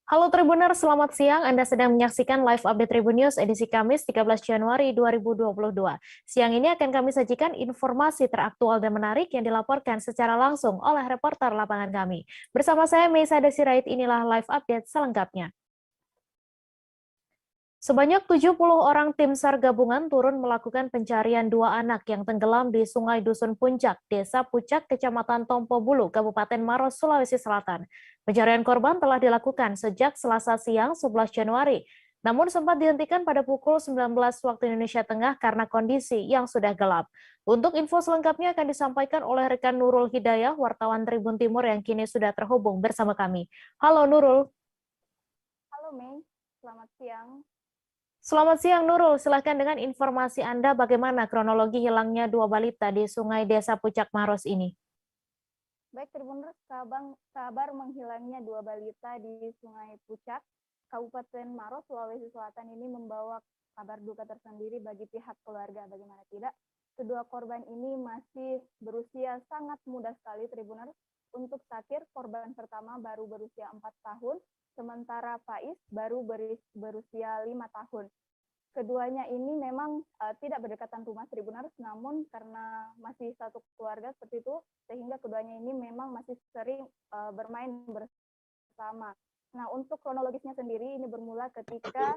Halo Tribuners, selamat siang. Anda sedang menyaksikan live update Tribun News edisi Kamis 13 Januari 2022. Siang ini akan kami sajikan informasi teraktual dan menarik yang dilaporkan secara langsung oleh reporter lapangan kami. Bersama saya Meisa Desirait, inilah live update selengkapnya. Sebanyak 70 orang tim SAR gabungan turun melakukan pencarian dua anak yang tenggelam di Sungai Dusun Puncak, Desa Pucak, Kecamatan Tompo Bulu, Kabupaten Maros, Sulawesi Selatan. Pencarian korban telah dilakukan sejak Selasa siang 11 Januari, namun sempat dihentikan pada pukul 19 waktu Indonesia Tengah karena kondisi yang sudah gelap. Untuk info selengkapnya akan disampaikan oleh rekan Nurul Hidayah, wartawan Tribun Timur yang kini sudah terhubung bersama kami. Halo Nurul. Halo Mei, selamat siang. Selamat siang Nurul, silahkan dengan informasi Anda bagaimana kronologi hilangnya dua balita di Sungai Desa Pucak Maros ini. Baik Tribuners, kabar menghilangnya dua balita di Sungai Pucak, Kabupaten Maros, Sulawesi Selatan ini membawa kabar duka tersendiri bagi pihak keluarga. Bagaimana tidak, kedua korban ini masih berusia sangat muda sekali Tribuners. Untuk Sakir, korban pertama baru berusia 4 tahun, sementara Faiz baru berusia 5 tahun. Keduanya ini memang tidak berdekatan rumah Tribuners, namun karena masih satu keluarga seperti itu, sehingga keduanya ini memang masih sering bermain bersama. Nah, untuk kronologisnya sendiri ini bermula ketika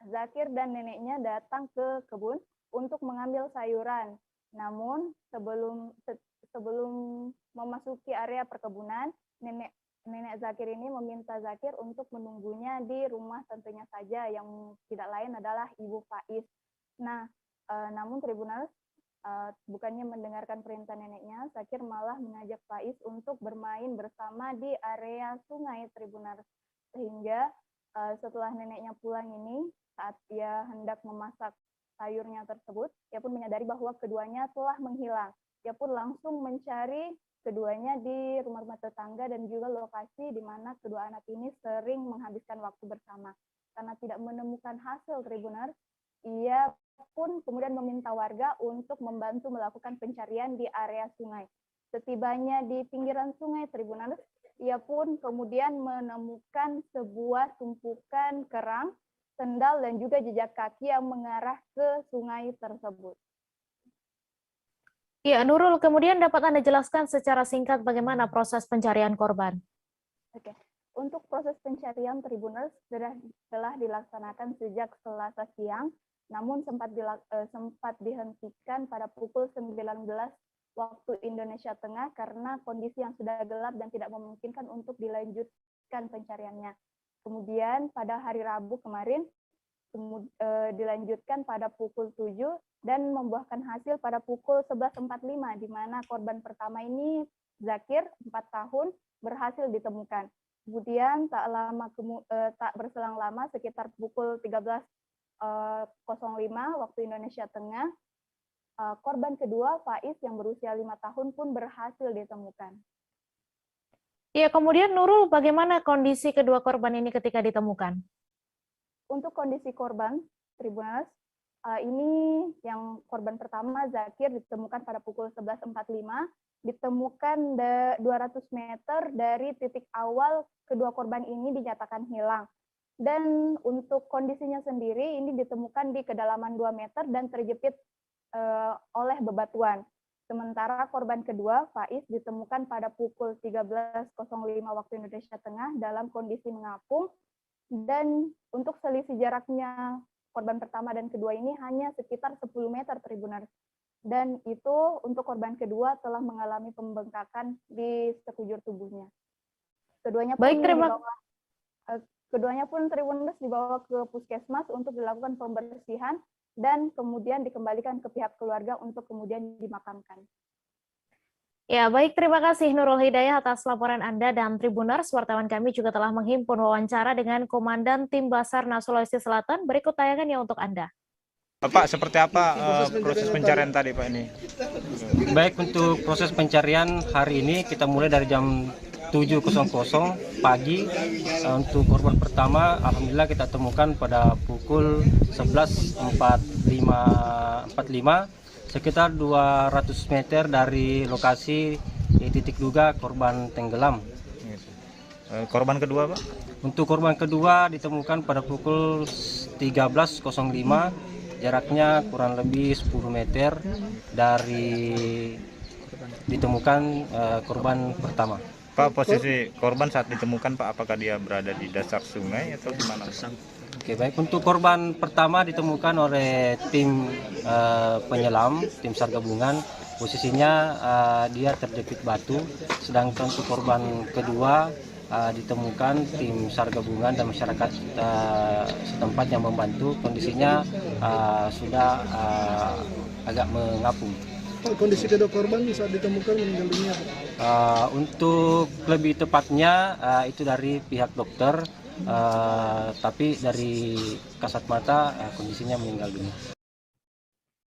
Zakir dan neneknya datang ke kebun untuk mengambil sayuran. Namun sebelum memasuki area perkebunan, nenek Zakir ini meminta Zakir untuk menunggunya di rumah tentunya saja, yang tidak lain adalah Ibu Faiz. Nah, namun Tribunals bukannya mendengarkan perintah neneknya, Zakir malah mengajak Faiz untuk bermain bersama di area sungai Tribunals. Sehingga setelah neneknya pulang ini, saat ia hendak memasak sayurnya tersebut, ia pun menyadari bahwa keduanya telah menghilang. Ia pun langsung mencari keduanya di rumah-rumah tetangga dan juga lokasi di mana kedua anak ini sering menghabiskan waktu bersama. Karena tidak menemukan hasil Tribuners, ia pun kemudian meminta warga untuk membantu melakukan pencarian di area sungai. Setibanya di pinggiran sungai Tribuners, ia pun kemudian menemukan sebuah tumpukan kerang, sendal, dan juga jejak kaki yang mengarah ke sungai tersebut. Ya, Nurul, kemudian dapat Anda jelaskan secara singkat bagaimana proses pencarian korban? Oke, untuk proses pencarian Tribuners telah dilaksanakan sejak Selasa siang, namun sempat dihentikan pada pukul 19 waktu Indonesia Tengah karena kondisi yang sudah gelap dan tidak memungkinkan untuk dilanjutkan pencariannya. Kemudian pada hari Rabu kemarin dilanjutkan pada pukul 7 dan membuahkan hasil pada pukul 11.45, di mana korban pertama ini Zakir 4 tahun berhasil ditemukan. Kemudian tak berselang lama, sekitar pukul 13.05 waktu Indonesia Tengah, korban kedua Faiz yang berusia 5 tahun pun berhasil ditemukan. Ya, kemudian Nurul, bagaimana kondisi kedua korban ini ketika ditemukan? Untuk kondisi korban, Tribuners, ini yang korban pertama Zakir ditemukan pada pukul 11.45, ditemukan 200 meter dari titik awal kedua korban ini dinyatakan hilang. Dan untuk kondisinya sendiri ini ditemukan di kedalaman 2 meter dan terjepit oleh bebatuan. Sementara korban kedua, Faiz, ditemukan pada pukul 13.05 waktu Indonesia Tengah dalam kondisi mengapung, dan untuk selisih jaraknya korban pertama dan kedua ini hanya sekitar 10 meter Tribuners. Dan itu untuk korban kedua telah mengalami pembengkakan di sekujur tubuhnya. Keduanya pun Tribuners dibawa ke puskesmas untuk dilakukan pembersihan dan kemudian dikembalikan ke pihak keluarga untuk kemudian dimakamkan. Ya, baik, terima kasih Nurul Hidayah atas laporan Anda, dan Tribuners, wartawan kami juga telah menghimpun wawancara dengan Komandan Tim Basarnas Sulawesi Selatan. Berikut tayangannya untuk Anda. Bapak, seperti apa proses pencarian tadi Pak ini? Baik, untuk proses pencarian hari ini kita mulai dari jam 7.00 pagi. Untuk korban pertama, alhamdulillah kita temukan pada pukul 11.45 sekitar 200 meter dari lokasi titik duga korban tenggelam. Korban kedua, Pak? Untuk korban kedua ditemukan pada pukul 13.05, jaraknya kurang lebih 10 meter dari ditemukan korban pertama. Pak, posisi korban saat ditemukan, Pak, apakah dia berada di dasar sungai atau gimana? Oke, baik. Untuk korban pertama ditemukan oleh tim penyelam, tim SAR gabungan. Posisinya dia terjepit batu. Sedangkan untuk korban kedua ditemukan tim SAR gabungan dan masyarakat setempat yang membantu. Kondisinya sudah agak mengapung. Pak, kondisi kedua korban saat ditemukan meninggal dunia, Pak? Untuk lebih tepatnya itu dari pihak dokter, tapi dari kasat mata kondisinya meninggal dunia.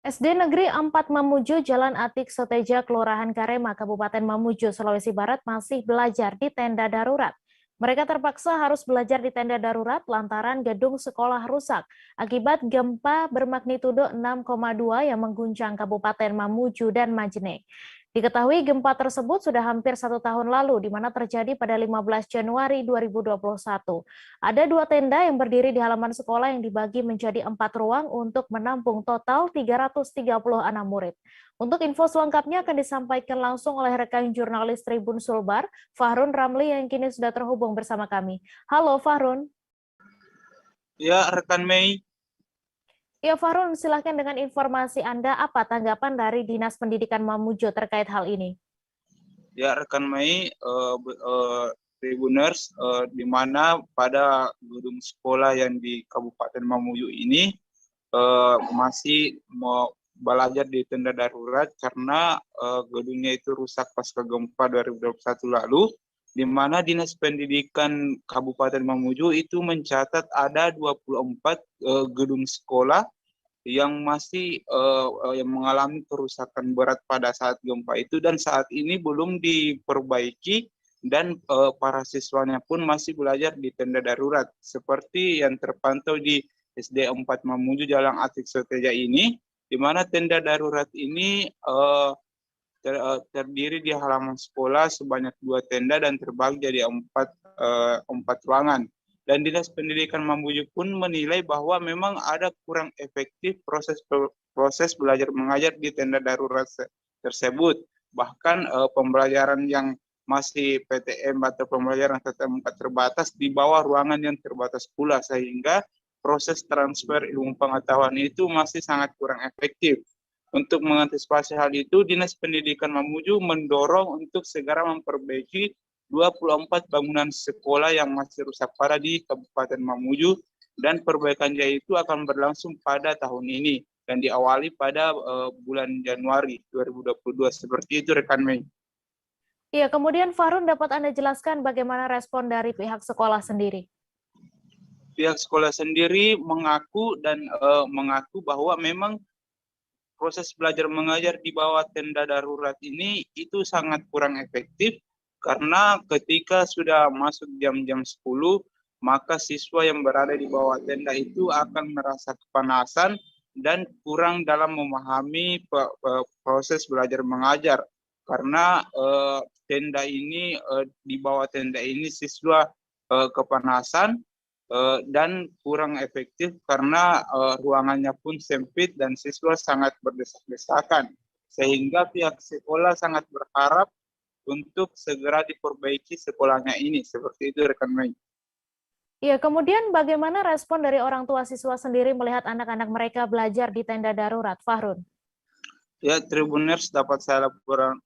SD Negeri 4 Mamuju, Jalan Atik Soteja, Kelurahan Karema, Kabupaten Mamuju, Sulawesi Barat masih belajar di tenda darurat. Mereka terpaksa harus belajar di tenda darurat lantaran gedung sekolah rusak akibat gempa bermagnitudo 6,2 yang mengguncang Kabupaten Mamuju dan Majene. Diketahui gempa tersebut sudah hampir 1 tahun lalu, di mana terjadi pada 15 Januari 2021. Ada 2 tenda yang berdiri di halaman sekolah yang dibagi menjadi 4 ruang untuk menampung total 336 murid. Untuk info selengkapnya akan disampaikan langsung oleh rekan jurnalis Tribun Sulbar, Fahrun Ramli, yang kini sudah terhubung bersama kami. Halo Fahrun. Ya, rekan Mei. Ya Fahrun, silahkan dengan informasi Anda, apa tanggapan dari Dinas Pendidikan Mamuju terkait hal ini? Ya, rekan Mei, Tribuners, di mana pada gedung sekolah yang di Kabupaten Mamuju ini masih mau belajar di tenda darurat karena gedungnya itu rusak pasca gempa 2021 lalu, di mana Dinas Pendidikan Kabupaten Mamuju itu mencatat ada 24 gedung sekolah yang masih yang mengalami kerusakan berat pada saat gempa itu, dan saat ini belum diperbaiki, dan para siswanya pun masih belajar di tenda darurat seperti yang terpantau di SD 4 Mamuju Jalan Atik Soteja ini, di mana tenda darurat ini terdiri di halaman sekolah sebanyak 2 tenda dan terbagi jadi 4 ruangan. Dan Dinas Pendidikan Mamuju pun menilai bahwa memang ada kurang efektif proses belajar mengajar di tenda darurat tersebut. Bahkan pembelajaran yang masih PTM atau pembelajaran tatap muka terbatas di bawah ruangan yang terbatas pula, sehingga proses transfer ilmu pengetahuan itu masih sangat kurang efektif. Untuk mengantisipasi hal itu, Dinas Pendidikan Mamuju mendorong untuk segera memperbaiki 24 bangunan sekolah yang masih rusak parah di Kabupaten Mamuju, dan perbaikannya itu akan berlangsung pada tahun ini dan diawali pada bulan Januari 2022. Seperti itu, rekan Mei. Iya, kemudian Fahrun, dapat Anda jelaskan bagaimana respon dari pihak sekolah sendiri? Pihak sekolah sendiri mengaku bahwa memang proses belajar mengajar di bawah tenda darurat ini itu sangat kurang efektif, karena ketika sudah masuk jam-jam 10, maka siswa yang berada di bawah tenda itu akan merasa kepanasan dan kurang dalam memahami proses belajar mengajar. Karena tenda ini, di bawah tenda ini siswa kepanasan dan kurang efektif karena ruangannya pun sempit dan siswa sangat berdesak-desakan. Sehingga pihak sekolah sangat berharap untuk segera diperbaiki sekolahnya ini. Seperti itu, rekan Mei. Iya, kemudian bagaimana respon dari orang tua siswa sendiri melihat anak-anak mereka belajar di tenda darurat, Fahrun? Ya, Tribuners, dapat saya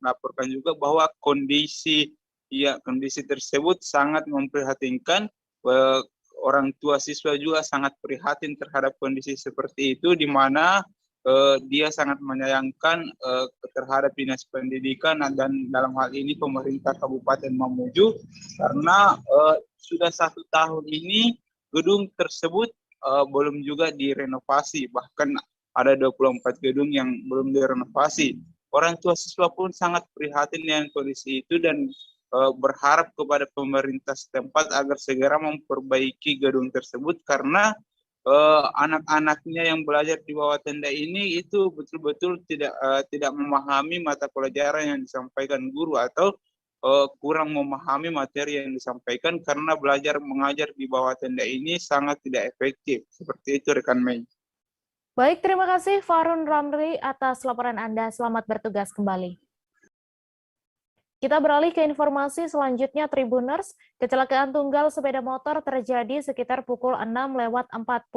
laporkan juga bahwa kondisi tersebut sangat memprihatinkan. Orang tua siswa juga sangat prihatin terhadap kondisi seperti itu, di mana dia sangat menyayangkan terhadap Dinas Pendidikan dan dalam hal ini pemerintah Kabupaten Mamuju, karena sudah 1 tahun ini gedung tersebut belum juga direnovasi, bahkan ada 24 gedung yang belum direnovasi. Orang tua siswa pun sangat prihatin dengan kondisi itu dan berharap kepada pemerintah setempat agar segera memperbaiki gedung tersebut, karena anak-anaknya yang belajar di bawah tenda ini itu betul-betul tidak memahami mata pelajaran yang disampaikan guru, atau kurang memahami materi yang disampaikan karena belajar mengajar di bawah tenda ini sangat tidak efektif. Seperti itu rekan Mei. Baik, terima kasih Farun Ramli atas laporan Anda. Selamat bertugas kembali. Kita beralih ke informasi selanjutnya, Tribuners. Kecelakaan tunggal sepeda motor terjadi sekitar pukul 6:45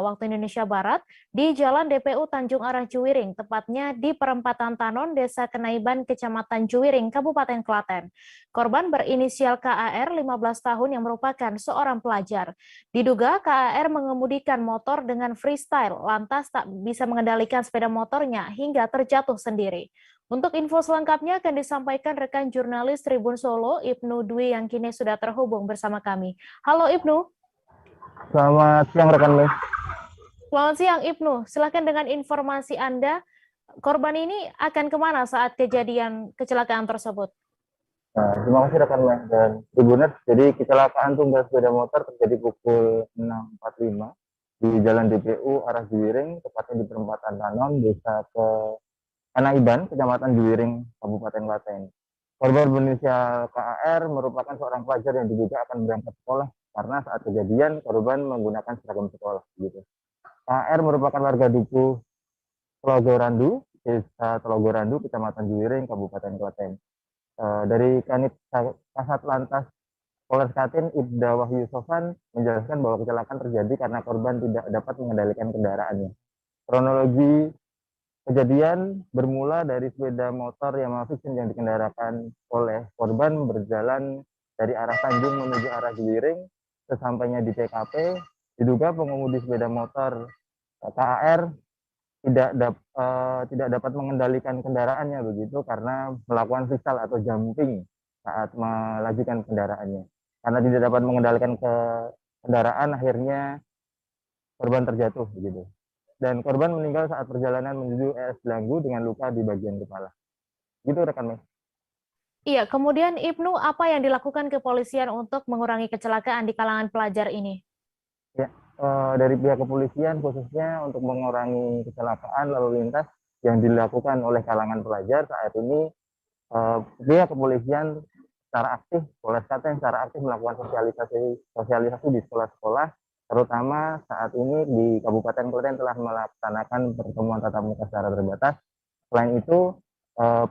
waktu Indonesia Barat di Jalan DPU Tanjung Arah Juwiring, tepatnya di perempatan Tanon, Desa Kenaiban, Kecamatan Juwiring, Kabupaten Klaten. Korban berinisial KAR 15 tahun yang merupakan seorang pelajar. Diduga KAR mengemudikan motor dengan freestyle, lantas tak bisa mengendalikan sepeda motornya hingga terjatuh sendiri. Untuk info selengkapnya akan disampaikan rekan jurnalis Tribun Solo, Ibnu Dwi, yang kini sudah terhubung bersama kami. Halo Ibnu. Selamat siang rekan Mei. Selamat siang Ibnu, silakan dengan informasi Anda, korban ini akan kemana saat kejadian kecelakaan tersebut? Nah, terima kasih rekan Mei dan Tribuners. Jadi kecelakaan tunggal sepeda motor terjadi pukul 6.45 di Jalan DPU arah Juwiring, tepatnya di perempatan Tanon, Desa Kenaiban, Kecamatan Juwiring, Kabupaten Klaten. Korban berinisial KAR merupakan seorang pelajar yang diduga akan berangkat sekolah karena saat kejadian korban menggunakan seragam sekolah. Gitu. KAR merupakan warga Dukuh Telogorandu, Desa Telogorandu, Kecamatan Juwiring, Kabupaten Klaten. Dari Kanit Kasat Lantas Polres Klaten, Ibda Wahyu Sofan menjelaskan bahwa kecelakaan terjadi karena korban tidak dapat mengendalikan kendaraannya. Kronologi kejadian bermula dari sepeda motor Yamaha Vision yang dikendarakan oleh korban berjalan dari arah Tanjung menuju arah Juwiring. Sesampainya di TKP, diduga pengemudi sepeda motor KAR tidak dapat mengendalikan kendaraannya begitu karena melakukan freestyle atau jumping saat melajukan kendaraannya. Karena tidak dapat mengendalikan kendaraan, akhirnya korban terjatuh begitu. Dan korban meninggal saat perjalanan menuju RS Belanggu dengan luka di bagian kepala. Gitu rekan Mei. Iya, kemudian Ibnu, apa yang dilakukan kepolisian untuk mengurangi kecelakaan di kalangan pelajar ini? Ya, dari pihak kepolisian khususnya untuk mengurangi kecelakaan lalu lintas yang dilakukan oleh kalangan pelajar saat ini, pihak kepolisian secara aktif, Polres Klaten secara aktif melakukan sosialisasi di sekolah-sekolah, terutama saat ini di Kabupaten Klaten telah melaksanakan pertemuan tatap muka secara terbatas. Selain itu,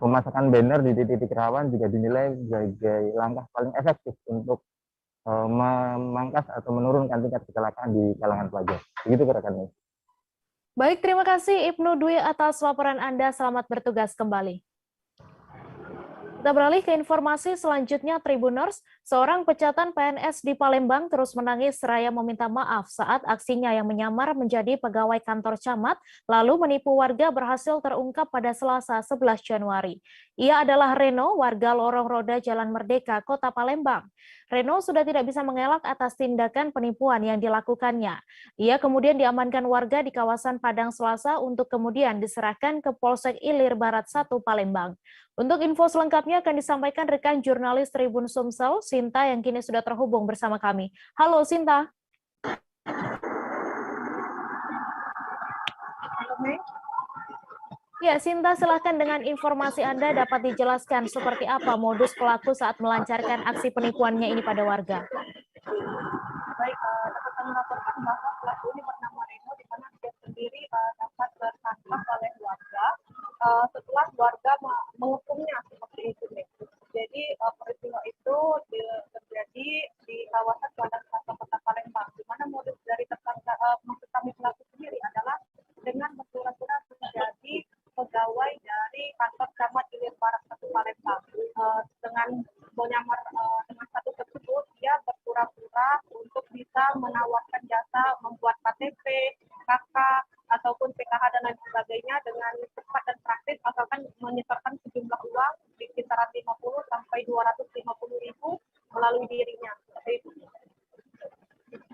pemasangan banner di titik-titik rawan juga dinilai sebagai langkah paling efektif untuk memangkas atau menurunkan tingkat kecelakaan di kalangan pelajar. Begitu rekan. Baik, terima kasih Ibnu Dwi atas laporan Anda. Selamat bertugas kembali. Kita beralih ke informasi selanjutnya, Tribuners. Seorang pecaton PNS di Palembang terus menangis seraya meminta maaf saat aksinya yang menyamar menjadi pegawai kantor camat lalu menipu warga berhasil terungkap pada Selasa 11 Januari. Ia adalah Reno, warga Lorong Roda Jalan Merdeka, Kota Palembang. Reno sudah tidak bisa mengelak atas tindakan penipuan yang dilakukannya. Ia kemudian diamankan warga di kawasan Padang Selasa untuk kemudian diserahkan ke Polsek Ilir Barat 1 Palembang. Untuk info selengkapnya akan disampaikan rekan jurnalis Tribun Sumsel, Sinta, yang kini sudah terhubung bersama kami. Halo Sinta. Ya, Sinta, silahkan dengan informasi Anda dapat dijelaskan seperti apa modus pelaku saat melancarkan aksi penipuannya ini pada warga. Baik, dapat kami laporkan bahwa pelaku ini bernama Reno, di mana dia sendiri dapat tertangkap oleh warga setelah warga menghukumnya seperti itu. Jadi peristiwa itu terjadi di kawasan Padang Selasa Kota Palembang, di mana modus dari tersangka maksud kami pelaku sendiri adalah dengan berpura-pura menjadi pegawai dari kantor camat Ilir Barat 1 Palembang. Dengan menyamar dengan status tersebut, dia berpura-pura untuk bisa menawarkan jasa membuat KTP, KK, ataupun PKH dan lain sebagainya dengan cepat dan praktis, asalkan menyetorkan sejumlah uang di kisaran 50 sampai 250 ribu melalui dirinya. Seperti itu.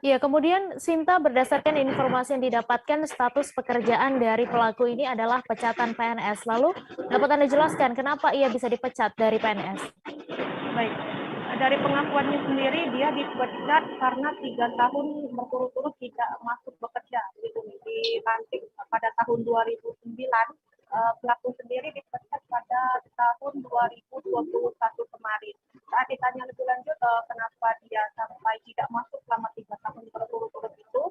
Ya, kemudian Sinta, berdasarkan informasi yang didapatkan, status pekerjaan dari pelaku ini adalah pecatan PNS. Lalu dapat Anda jelaskan kenapa ia bisa dipecat dari PNS? Baik, dari pengakuannya sendiri dia dipecat karena 3 tahun berturut-turut tidak masuk bekerja dilantik pada tahun 2009. Pelaku sendiri dipecat pada tahun 2021 kemarin. ditanya lebih lanjut kenapa dia sampai tidak masuk selama 3 tahun berturut-turut itu,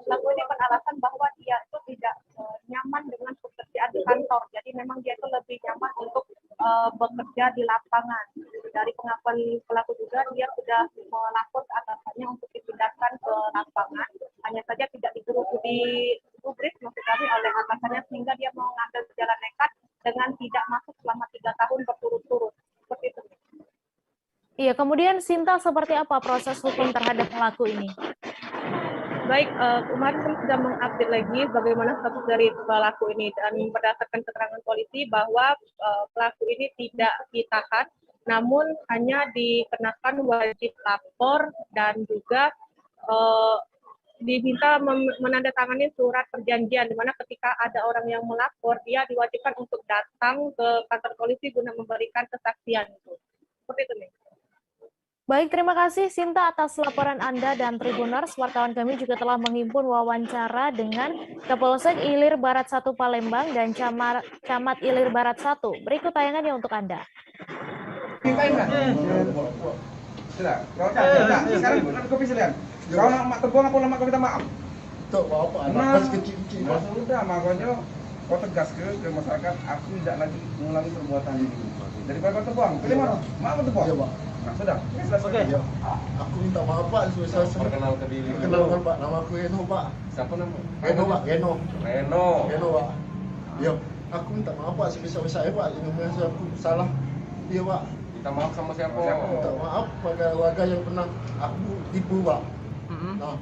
pelaku ini beralasan bahwa dia itu tidak nyaman dengan pekerjaan di kantor. Jadi memang dia itu lebih nyaman untuk bekerja di lapangan. Dari pengakuan pelaku juga, dia sudah melapor ke atasannya untuk dipindahkan ke lapangan. Hanya saja tidak digubris maksud kami oleh atasannya, sehingga dia mau mengambil jalan nekat dengan tidak masuk selama 3 tahun berturut-turut. Seperti itu. Iya, kemudian Sinta, seperti apa proses hukum terhadap pelaku ini? Baik, kemarin kami sudah mengupdate lagi bagaimana status dari pelaku ini, dan berdasarkan keterangan polisi bahwa pelaku ini tidak ditahan, namun hanya dikenakan wajib lapor dan juga diminta menandatangani surat perjanjian, di mana ketika ada orang yang melapor, dia diwajibkan untuk datang ke kantor polisi guna memberikan kesaksian. Seperti itu nih. Baik, terima kasih Sinta atas laporan Anda, dan Tribuners. Wartawan kami juga telah menghimpun wawancara dengan Kapolsek Ilir Barat 1 Palembang dan Camat Ilir Barat 1. Berikut tayangannya untuk Anda. Sekarang kopi sekalian. Kau nak terbuang apa nak kau minta maaf? Tak apa-apa, anak kecil-kecil. Sudah, makanya kau tegas ke masyarakat, aku tidak lagi mengulangi perbuatan ini. Daripada kau terbuang, pilih mana? Maaf terbuang. Iya, Pak. Nah, sudah. Oke. Ya. Aku minta maaf, Pak. Perkenalkan diri. Perkenalkan, Pak. Nama aku Reno, Pak. Siapa nama? Reno, Pak. Reno, Pak. Ya, aku minta maaf, Pak. Sebisa-bisanya, Pak. Ini aku salah. Iya, Pak. Minta maaf sama siapa? Minta maaf pada warga yang pernah aku tipu, Pak. Nah,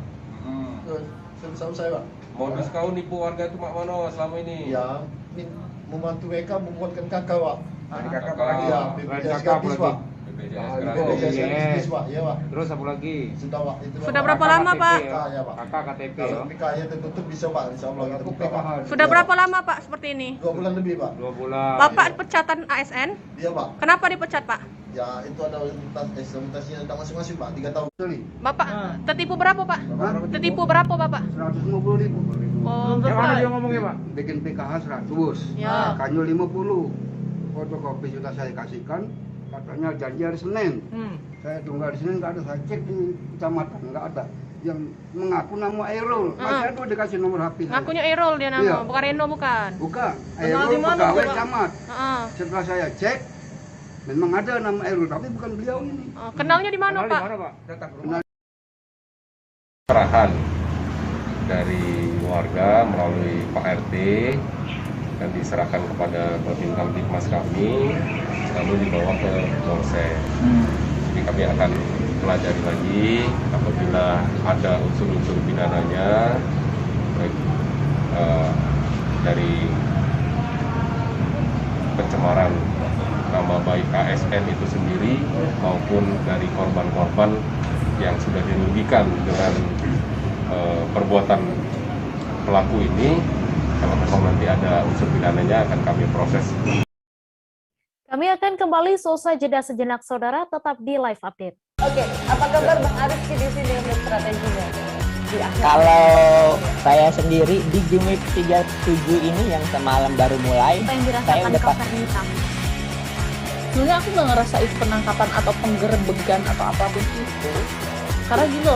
sebisa-bisanya, Pak. Modus kau nipu warga itu mak mana selama ini? Ya, membantu mereka membuatkan kakak, Pak. Kakak lagi. Ya, BPJS gratis, Pak. BPJS gratis, Pak. Iya, Pak. Terus apa lagi? Sudah, Pak. Sudah berapa lama, Pak? Ya, Pak. Kakak KTP ya. Kalau PKI tertutup bisa, Pak. Insyaallah kita buka, Pak. Sudah berapa lama, Pak, seperti ini? 2 bulan lebih, Pak. 2 bulan. Bapak pecatan ASN? Iya, Pak. Kenapa dipecat, Pak? Ya, itu ada implementasinya tentang masing-masing, Pak. 3 tahun. Bapak tertipu berapa, Pak? Tertipu berapa, Bapak? 150.000. Oh, Yang mana Bapak. dia ngomongnya, Pak? Bikin PKH 100. Ya. Kanyu 50. Fotokopi sudah saya kasihkan. Katanya janji hari Senin. Saya tunggu hari Senin nggak ada. Saya cek di kecamatan nggak ada. Yang mengaku nama Airul. Masih ada dikasih nomor HP. Ngakunya Airul dia nama, Iya. bukan Reno bukan. Bukan. Kenal Airul di mana, pegawai Pak? camat. Heeh. Setelah saya cek, memang ada nama Airul, tapi bukan beliau ini. Kenalnya di mana, Pak? Datang ke rumah. Arahan dari warga melalui Pak RT dan diserahkan kepada Babin Kamtipmas kami, lalu dibawa ke Polsek. Jadi kami akan pelajari lagi apabila ada unsur-unsur pidananya, baik dari pencemaran nama baik ASN itu sendiri maupun dari korban-korban yang sudah dirugikan dengan perbuatan pelaku ini. Kalau memang nanti ada unsur pidananya akan kami proses. Kami akan kembali seusai jeda sejenak, saudara. Tetap di Live Update. Oke, apa kabar Bang Arifki di sini untuk strateginya? Kalau saya sendiri di Game Week 37 ini yang semalam baru mulai, saya udah sebenarnya aku nggak ngerasain penangkapan atau penggerebegan atau apapun itu, karena gitu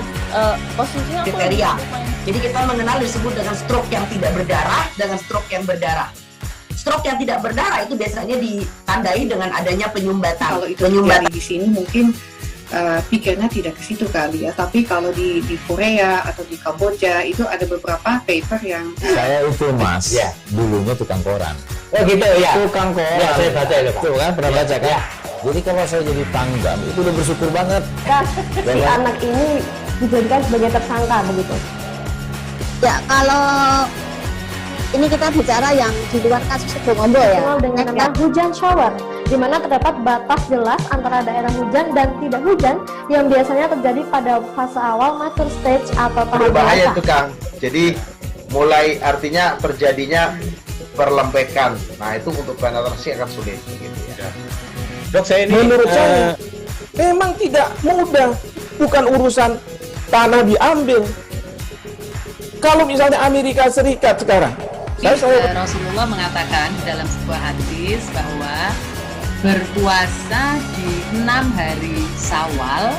posisinya aku kriteria. Jadi kita mengenal disebut dengan stroke yang tidak berdarah dengan stroke yang berdarah. Stroke yang tidak berdarah itu biasanya ditandai dengan adanya penyumbatan. Kalau itu terjadi di sini mungkin pikirnya tidak ke situ kali ya, tapi kalau di Korea atau di Kamboja itu ada beberapa paper yang saya itu Mas, ya, dulunya tukang koran. Oh gitu ya. Tukang koran. Ya, saya baca ya, Pak. Tuh kan pernah baca kan? Ya. Jadi kalau saya jadi tanggam itu udah bersyukur banget. Si anak ini dijadikan sebagai tersangka begitu. Ya, kalau ini kita bicara yang di luar kasus Sebongondo ya. Dikenal dengan nama hujan shower, di mana terdapat batas jelas antara daerah hujan dan tidak hujan yang biasanya terjadi pada fase awal mature stage atau tahap berbahaya dewasa. itu Kang. Jadi mulai artinya terjadinya perlempekan. Nah itu untuk penetrasi akan sulit. Gitu ya. Dok, saya ini menurut saya memang tidak mudah, bukan urusan tanah diambil. Kalau misalnya Amerika Serikat sekarang, Rasulullah mengatakan dalam sebuah hadis bahwa berpuasa di 6 hari Syawal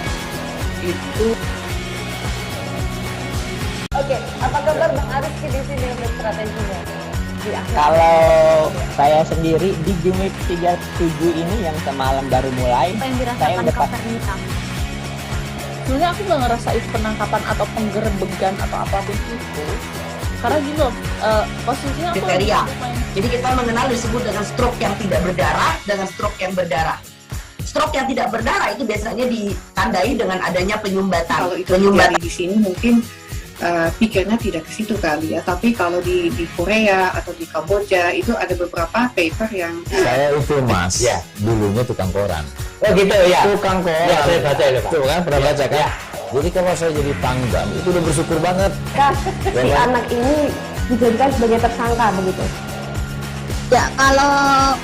itu. Oke, apa kabar Bang Ariski di sini untuk strateginya? Kalau saya sendiri di Jumip 37 ini yang semalam baru mulai, saya udah sebenarnya aku nggak ngerasain penangkapan atau penggerebekan atau apapun itu, karena gini loh, posisinya aku kriteria. Jadi kita mengenal disebut dengan stroke yang tidak berdarah dengan stroke yang berdarah. Stroke yang tidak berdarah itu biasanya ditandai dengan adanya penyumbatan. Kalau itu terjadi di sini mungkin pikirnya tidak ke situ kali ya, tapi kalau di Korea atau di Kamboja itu ada beberapa paper yang saya itu Mas, ya dulunya tukang koran. Oh gitu ya. Tukang koran. Ya, saya baca itu Pak. Tuh kan pernah baca kan? Ya. Jadi kalau saya jadi Pangdam itu udah bersyukur banget. Si anak ini dijadikan sebagai tersangka begitu. Ya, kalau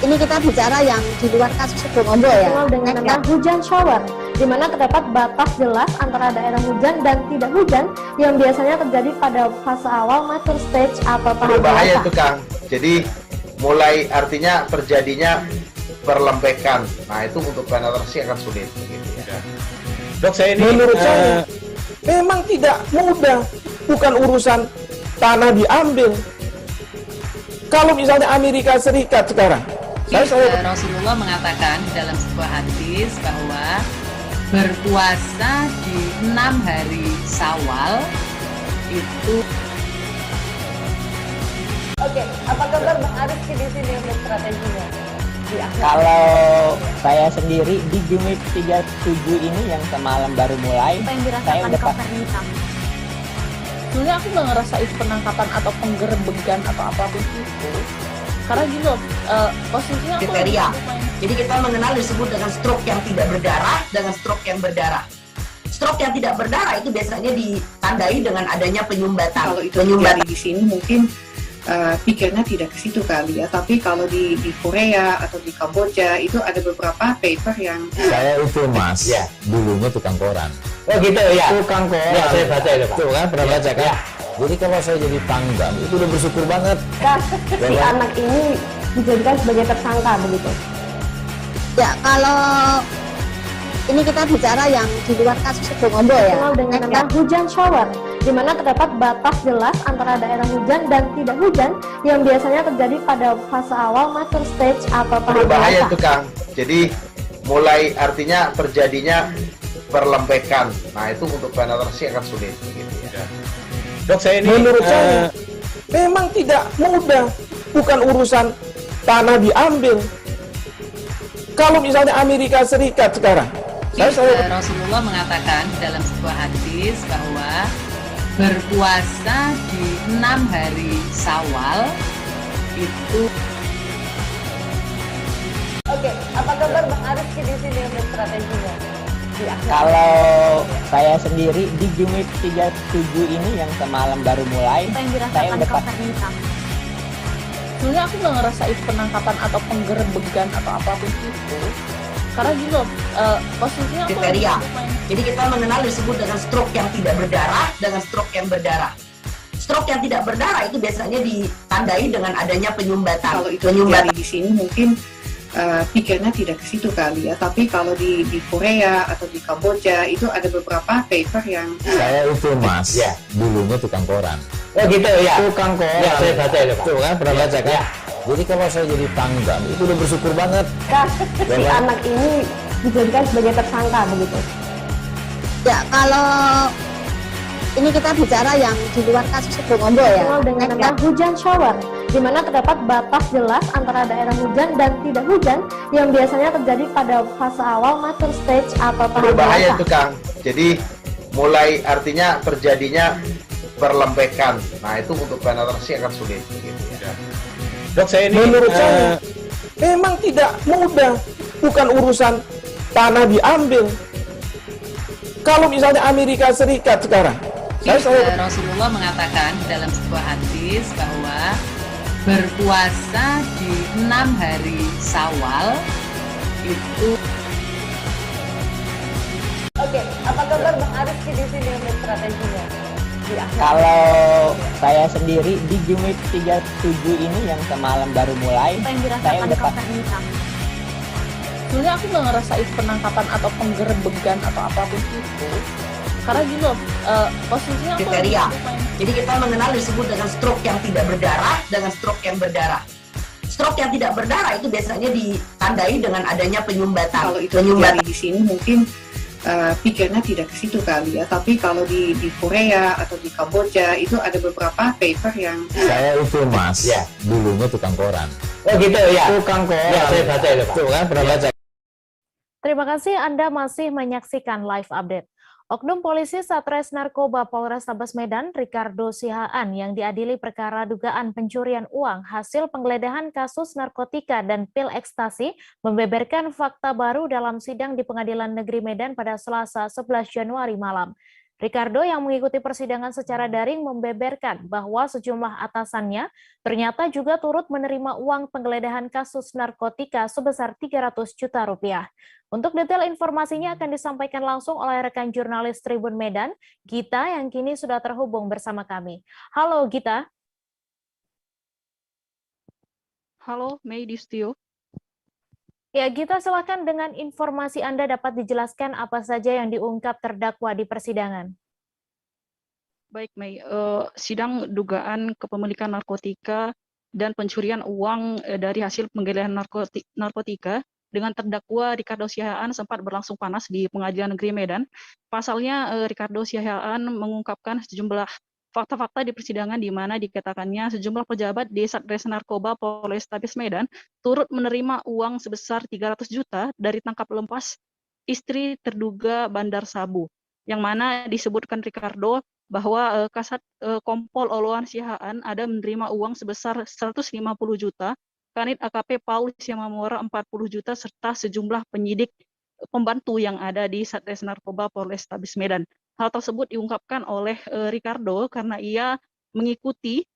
ini kita bicara yang di luar kasus Sebongombo ya. Dikenal dengan nama hujan shower, di mana terdapat batas jelas antara daerah hujan dan tidak hujan yang biasanya terjadi pada fase awal mature stage atau tahap Berbahaya dewasa. itu Kang. Jadi mulai artinya terjadinya perlempekan. Nah itu untuk penetrasi akan sulit. Gitu ya. Dok, saya ini menurut saya memang tidak mudah, bukan urusan tanah diambil. Kalau misalnya Amerika Serikat sekarang, Rasulullah mengatakan dalam sebuah hadis bahwa berpuasa di 6 hari Syawal itu. Oke, apa kabar Bang Ariski di sini untuk strateginya? Kalau saya sendiri di Jumip 37 ini yang semalam baru mulai, saya udah sebenarnya aku nggak ngerasain penangkapan atau penggerebekan atau apapun itu, karena gini loh, posisinya aku kriteria. Jadi kita mengenal disebut dengan stroke yang tidak berdarah dengan stroke yang berdarah. Stroke yang tidak berdarah itu biasanya ditandai dengan adanya penyumbatan. Kalau itu terjadi di sini mungkin pikirnya tidak ke situ kali ya, tapi kalau di Korea atau di Kamboja itu ada beberapa paper yang saya itu Mas, ya dulunya tukang koran. Oh gitu ya. Tukang koran. Ya, saya baca itu Pak. Tuh kan pernah baca kan? Ya. Jadi kalau saya jadi Pangdam itu udah bersyukur banget. Si anak ini dijadikan sebagai tersangka begitu. Ya, kalau ini kita bicara yang di luar kasus Sebongombo ya. Dikenal dengan nama hujan shower, di mana terdapat batas jelas antara daerah hujan dan tidak hujan yang biasanya terjadi pada fase awal mature stage atau tahap Berbahaya dewasa. itu Kang. Jadi mulai artinya terjadinya perlempekan. Nah itu untuk penetrasi akan sulit. Gitu ya. Dok, saya ini menurut saya memang tidak mudah, bukan urusan tanah diambil. Kalau misalnya Amerika Serikat sekarang, Rasulullah mengatakan dalam sebuah hadis bahwa berpuasa di 6 hari Syawal itu. Oke, apa kabar Bang Ariski di sini untuk strateginya? Kalau saya sendiri di Jumip 37 ini yang semalam baru mulai, saya udah sebenarnya aku nggak ngerasain penangkapan atau penggerebekan atau apapun itu, karena gini loh, posisinya aku kriteria. Jadi kita mengenal disebut dengan stroke yang tidak berdarah dengan stroke yang berdarah. Stroke yang tidak berdarah itu biasanya ditandai dengan adanya penyumbatan. Kalau itu terjadi di sini mungkin pikirnya tidak ke situ kali ya, tapi kalau di Korea atau di Kamboja itu ada beberapa paper yang saya itu Mas, ya dulunya tukang koran. Oh gitu ya. Tukang koran. Ya, saya baca itu Pak. Tuh kan pernah baca kan? Ya. Jadi kalau saya jadi Pangdam itu udah bersyukur banget. Si anak ini dijadikan sebagai tersangka begitu. Ya, kalau ini kita bicara yang di luar kasus Sebongombo ya. Dikenal dengan nama hujan shower, di mana terdapat batas jelas antara daerah hujan dan tidak hujan yang biasanya terjadi pada fase awal mature stage atau tahap Berbahaya dewasa. itu Kang. Jadi mulai artinya terjadinya perlempekan. Nah itu untuk penetrasi akan sulit. Gitu ya. Dok, saya ini menurut saya memang tidak mudah, bukan urusan tanah diambil. Kalau misalnya Amerika Serikat sekarang, Rasulullah mengatakan dalam sebuah hadis bahwa berpuasa di 6 hari Syawal itu. Oke, apa kabar Bang Ariski di sini untuk strateginya? Kalau saya sendiri di Jumip 37 ini yang semalam baru mulai, saya udah Sebenarnya aku nggak ngerasain penangkapan atau penggerebekan atau apapun itu. Karena gini loh, posisinya aku kriteria. Jadi kita mengenal disebut dengan stroke yang tidak berdarah dengan stroke yang berdarah. Stroke yang tidak berdarah itu biasanya ditandai dengan adanya penyumbatan. Kalau itu terjadi di sini mungkin pikirnya tidak ke situ kali ya. Tapi kalau di Korea atau di Kamboja itu ada beberapa paper yang Saya itu Mas, dulunya tukang koran. Oh gitu ya. Tukang koran. Ya, saya baca itu Pak. Tuh kan pernah baca. Terima kasih Anda masih menyaksikan live update. Oknum polisi Satres Narkoba Polrestabes Medan, Ricardo Sihaan, yang diadili perkara dugaan pencurian uang hasil penggeledahan kasus narkotika dan pil ekstasi, membeberkan fakta baru dalam sidang di Pengadilan Negeri Medan pada Selasa 11 Januari malam. Ricardo yang mengikuti persidangan secara daring membeberkan bahwa sejumlah atasannya ternyata juga turut menerima uang penggeledahan kasus narkotika sebesar 300 juta rupiah. Untuk detail informasinya akan disampaikan langsung oleh rekan jurnalis Tribun Medan, Gita, yang kini sudah terhubung bersama kami. Halo Gita. Halo, Mei di studio. Ya, Gita, silakan dengan informasi Anda dapat dijelaskan apa saja yang diungkap terdakwa di persidangan. Baik, Mei. Sidang dugaan kepemilikan narkotika dan pencurian uang dari hasil penggeledahan narkotika dengan terdakwa Ricardo Sihaan sempat berlangsung panas di Pengadilan Negeri Medan. Pasalnya, Ricardo Sihaan mengungkapkan sejumlah fakta-fakta di persidangan di mana dikatakannya sejumlah pejabat di Satres Narkoba Polrestabes Medan turut menerima uang sebesar 300 juta dari tangkap lepas istri terduga bandar sabu, yang mana disebutkan Ricardo bahwa Kasat Kompol Oloan Sihaan ada menerima uang sebesar 150 juta, Kanit AKP Paul Siamamora 40 juta, serta sejumlah penyidik pembantu yang ada di Satres Narkoba Polrestabes Medan. Hal tersebut diungkapkan oleh Ricardo karena ia mengikuti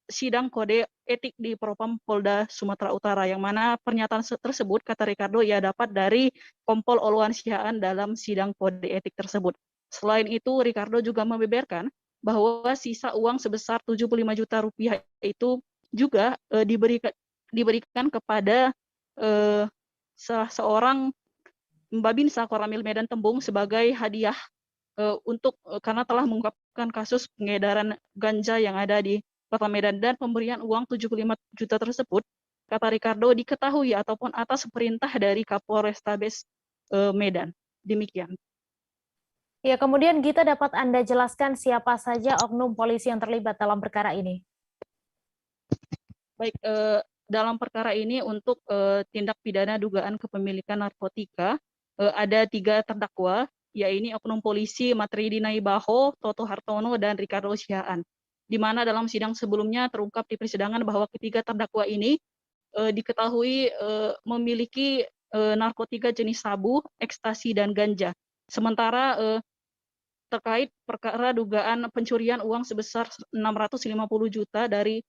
sidang kode etik di Propam Polda Sumatera Utara, yang mana pernyataan tersebut, kata Ricardo, ia dapat dari Kompol Oloan Sihaan dalam sidang kode etik tersebut. Selain itu, Ricardo juga membeberkan bahwa sisa uang sebesar 75 juta rupiah itu juga diberikan kepada salah seorang Babinsa Koramil Medan Tembung sebagai hadiah karena telah mengungkapkan kasus pengedaran ganja yang ada di Kota Medan, dan pemberian uang 75 juta tersebut, kata Ricardo, diketahui ataupun atas perintah dari Kapolrestabes Medan. Demikian. Ya, kemudian Gita, dapat Anda jelaskan siapa saja oknum polisi yang terlibat dalam perkara ini? Baik, dalam perkara ini untuk tindak pidana dugaan kepemilikan narkotika ada 3 terdakwa, yaitu oknum polisi Matridi Naibaho, Toto Hartono, dan Ricardo Sihaan. Di mana dalam sidang sebelumnya terungkap di persidangan bahwa ketiga terdakwa ini diketahui memiliki narkotika jenis sabu, ekstasi, dan ganja. Sementara terkait perkara dugaan pencurian uang sebesar 650 juta dari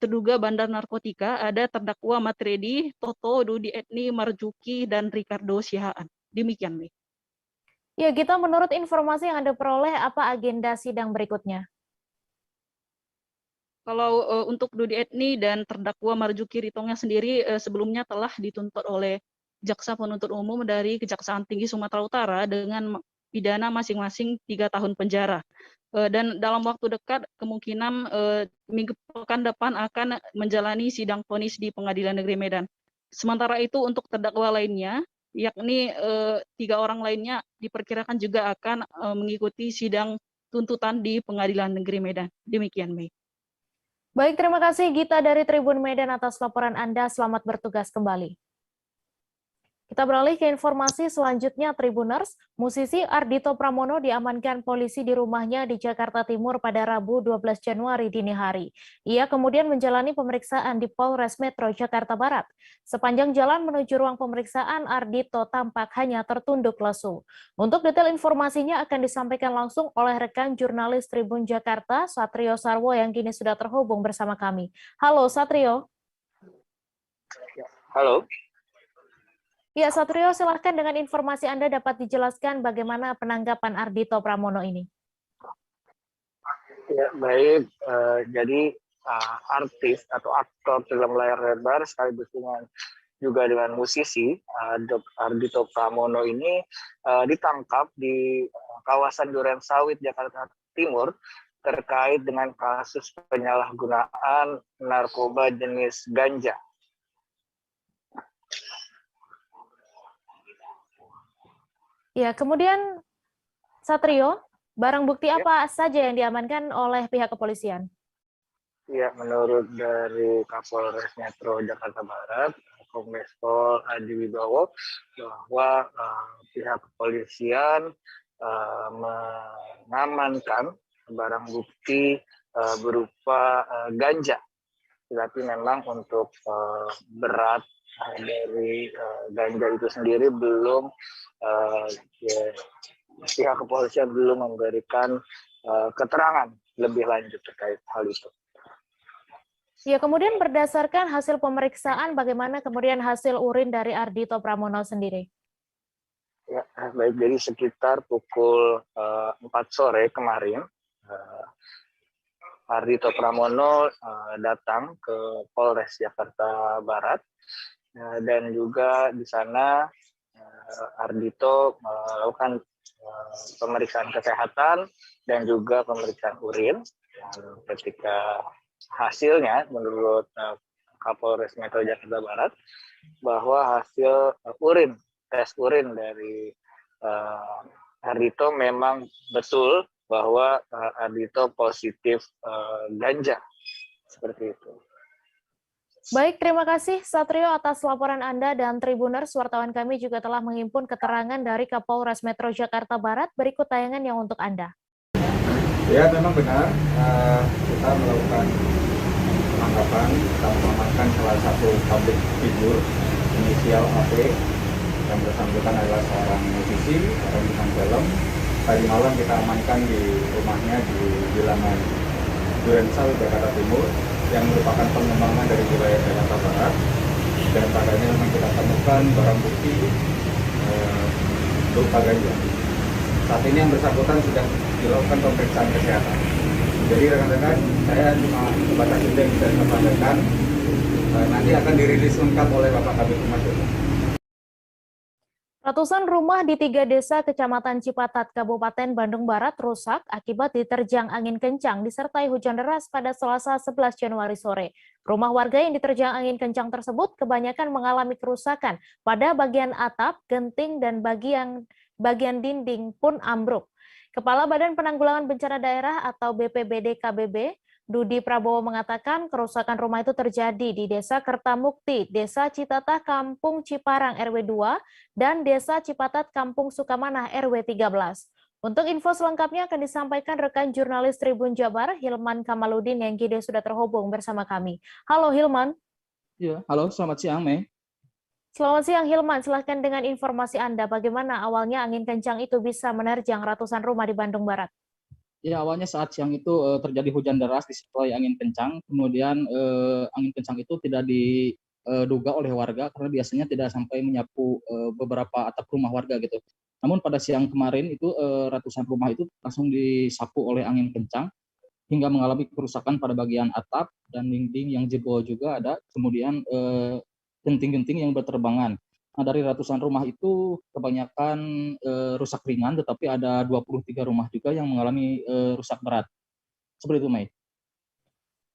terduga bandar narkotika, ada terdakwa Matredi, Toto, Dudi Etni, Marjuki, dan Ricardo Sihaan. Demikian, Nih. Ya, Gita, menurut informasi yang Anda peroleh, apa agenda sidang berikutnya? Kalau untuk Dudi Etni dan terdakwa Marjuki Ritongnya sendiri sebelumnya telah dituntut oleh Jaksa Penuntut Umum dari Kejaksaan Tinggi Sumatera Utara dengan pidana masing-masing 3 tahun penjara. Dan dalam waktu dekat kemungkinan minggu pekan depan akan menjalani sidang vonis di Pengadilan Negeri Medan. Sementara itu untuk terdakwa lainnya, yakni 3 orang lainnya diperkirakan juga akan mengikuti sidang tuntutan di Pengadilan Negeri Medan. Demikian, Mei. Baik, terima kasih Gita dari Tribun Medan atas laporan Anda. Selamat bertugas kembali. Kita beralih ke informasi selanjutnya, Tribuners. Musisi Ardhito Pramono diamankan polisi di rumahnya di Jakarta Timur pada Rabu 12 Januari dini hari. Ia kemudian menjalani pemeriksaan di Polres Metro Jakarta Barat. Sepanjang jalan menuju ruang pemeriksaan, Ardhito tampak hanya tertunduk lesu. Untuk detail informasinya akan disampaikan langsung oleh rekan jurnalis Tribun Jakarta, Satrio Sarwo, yang kini sudah terhubung bersama kami. Halo, Satrio. Halo. Ya, Satrio, silahkan dengan informasi Anda dapat dijelaskan bagaimana penangkapan Ardhito Pramono ini. Ya, baik. Jadi artis atau aktor film layar lebar sekaligus dengan juga dengan musisi Ardhito Pramono ini ditangkap di kawasan Durensawit, Jakarta Timur terkait dengan kasus penyalahgunaan narkoba jenis ganja. Ya, kemudian Satrio, barang bukti apa saja yang diamankan oleh pihak kepolisian? Ya, menurut dari Kapolres Metro Jakarta Barat, Kombes Pol Adi Wibowo, bahwa pihak kepolisian mengamankan barang bukti berupa ganja. Tetapi memang untuk berat dari ganja itu sendiri belum pihak kepolisian belum memberikan keterangan lebih lanjut terkait hal itu. Ya, kemudian berdasarkan hasil pemeriksaan, bagaimana kemudian hasil urin dari Ardhito Pramono sendiri? Ya, baik, dari sekitar pukul 4 sore kemarin, Ardhito Pramono datang ke Polres Jakarta Barat, dan juga di sana Ardhito melakukan pemeriksaan kesehatan dan juga pemeriksaan urin. Ketika hasilnya menurut Kapolres Metro Jakarta Barat bahwa hasil tes urin dari Ardhito memang betul bahwa Ardhito positif ganja, seperti itu. Baik, terima kasih Satrio atas laporan Anda, dan Tribuners, wartawan kami juga telah menghimpun keterangan dari Kapolres Metro Jakarta Barat. Berikut tayangan yang untuk Anda. Ya, memang benar kita melakukan penangkapan, kita mengamankan salah satu public figure inisial AP yang bersangkutan adalah seorang musisi, orang bintang film. Tadi malam kita amankan di rumahnya di Bilangan Durensawit, Jakarta Timur, yang merupakan pengembangan dari wilayah Jakarta Barat. Dan padanya memang kita temukan barang bukti berupa ganja. Saat ini yang bersangkutan sudah dilakukan pemeriksaan kesehatan. Jadi rekan-rekan, saya cuma sebatas itu yang bisa saya sampaikan. Nanti akan dirilis lengkap oleh Bapak Kabid Humas. Ratusan rumah di 3 desa Kecamatan Cipatat, Kabupaten Bandung Barat rusak akibat diterjang angin kencang disertai hujan deras pada Selasa 11 Januari sore. Rumah warga yang diterjang angin kencang tersebut kebanyakan mengalami kerusakan pada bagian atap, genting, dan bagian dinding pun ambruk. Kepala Badan Penanggulangan Bencana Daerah atau BPBD KBB, Dudi Prabowo mengatakan kerusakan rumah itu terjadi di Desa Kertamukti, Desa Citatah Kampung Ciparang RW 2, dan Desa Cipatat Kampung Sukamanah RW 13. Untuk info selengkapnya akan disampaikan rekan jurnalis Tribun Jabar, Hilman Kamaludin, yang kini sudah terhubung bersama kami. Halo Hilman. Ya, halo, selamat siang, Mei. Selamat siang Hilman, silahkan dengan informasi Anda, bagaimana awalnya angin kencang itu bisa menerjang ratusan rumah di Bandung Barat? Ya, awalnya saat siang itu terjadi hujan deras disertai angin kencang, kemudian angin kencang itu tidak diduga oleh warga karena biasanya tidak sampai menyapu beberapa atap rumah warga gitu. Namun pada siang kemarin itu ratusan rumah itu langsung disapu oleh angin kencang hingga mengalami kerusakan pada bagian atap dan dinding yang jebol juga ada, kemudian genting-genting yang berterbangan. Nah, dari ratusan rumah itu kebanyakan rusak ringan, tetapi ada 23 rumah juga yang mengalami rusak berat. Seperti itu, Mei.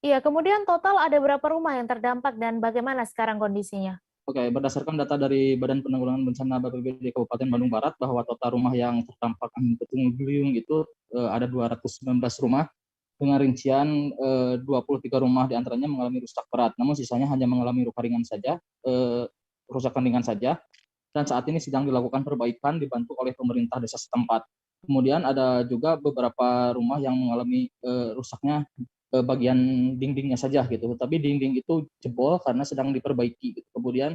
Iya, kemudian total ada berapa rumah yang terdampak dan bagaimana sekarang kondisinya? Oke, berdasarkan data dari Badan Penanggulangan Bencana BPBD Kabupaten Bandung Barat, bahwa total rumah yang terdampak angin puting beliung itu ada 219 rumah, dengan rincian 23 rumah diantaranya mengalami rusak berat, namun sisanya hanya mengalami luka ringan saja, kerusakan ringan saja, dan saat ini sedang dilakukan perbaikan dibantu oleh pemerintah desa setempat. Kemudian ada juga beberapa rumah yang mengalami rusaknya bagian dindingnya saja gitu, tapi dinding itu jebol karena sedang diperbaiki gitu. Kemudian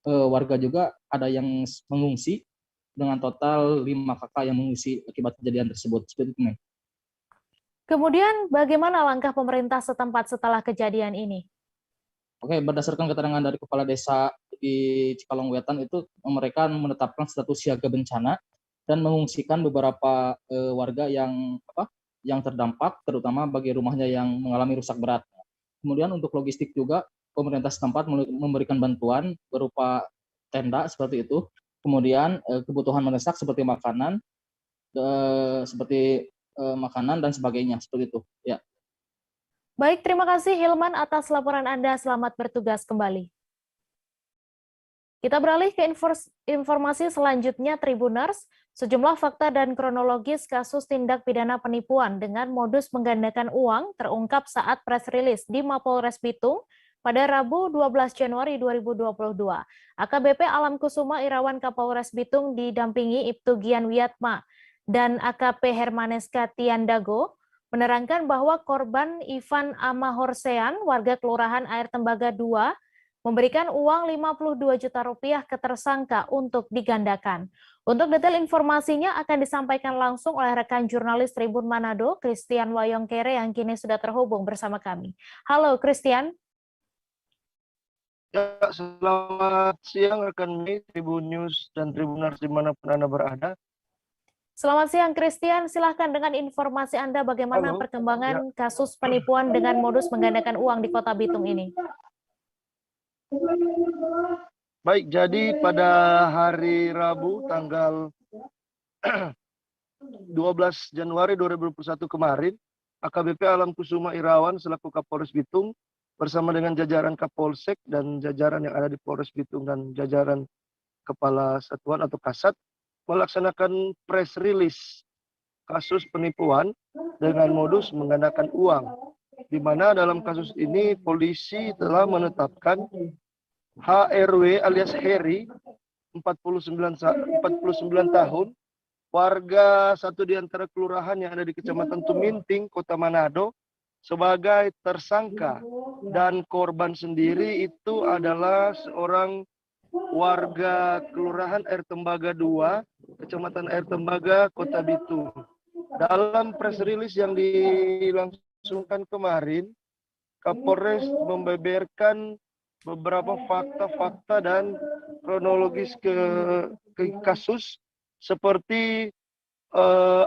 warga juga ada yang mengungsi dengan total 5 kakak yang mengungsi akibat kejadian tersebut. Seperti itu, Nih. Kemudian bagaimana langkah pemerintah setempat setelah kejadian ini? Oke, berdasarkan keterangan dari Kepala Desa di Cikalongwetan itu, mereka menetapkan status siaga bencana dan mengungsikan beberapa warga yang terdampak, terutama bagi rumahnya yang mengalami rusak berat. Kemudian untuk logistik juga pemerintah setempat memberikan bantuan berupa tenda seperti itu, kemudian kebutuhan mendesak seperti makanan, makanan dan sebagainya seperti itu. Ya. Baik, terima kasih Hilman atas laporan Anda. Selamat bertugas kembali. Kita beralih ke informasi selanjutnya, Tribuners. Sejumlah fakta dan kronologis kasus tindak pidana penipuan dengan modus menggandakan uang terungkap saat press release di Mapolres Bitung pada Rabu 12 Januari 2022. AKBP Alam Kusuma Irawan Kapolres Bitung didampingi Ibtu Gian Wiatma dan AKP Hermaneska Tiandago menerangkan bahwa korban Ivan Amahorsean, warga Kelurahan Air Tembaga 2, memberikan uang 52 juta rupiah ke tersangka untuk digandakan. Untuk detail informasinya akan disampaikan langsung oleh rekan jurnalis Tribun Manado, Christian Wayongkere, yang kini sudah terhubung bersama kami. Halo Christian. Ya, selamat siang rekan Mei, Tribun News dan Tribuners dimanapun Anda berada. Selamat siang Christian, silahkan dengan informasi Anda bagaimana perkembangan kasus penipuan dengan modus menggandakan uang di Kota Bitung ini. Baik, jadi pada hari Rabu tanggal 12 Januari 2021 kemarin, AKBP Alam Kusuma Irawan selaku Kapolres Bitung bersama dengan jajaran Kapolsek dan jajaran yang ada di Polres Bitung dan jajaran Kepala Satuan atau Kasat melaksanakan press release kasus penipuan dengan modus menggandakan uang, di mana dalam kasus ini polisi telah menetapkan HRW alias Heri, 49 tahun, warga satu di antara kelurahan yang ada di Kecamatan Tuminting, Kota Manado, sebagai tersangka, dan korban sendiri itu adalah seorang warga Kelurahan Air Tembaga 2, Kecamatan Air Tembaga, Kota Bitung. Dalam press release yang dilangsungkan kemarin, Kapolres membeberkan beberapa fakta-fakta dan kronologis ke kasus, seperti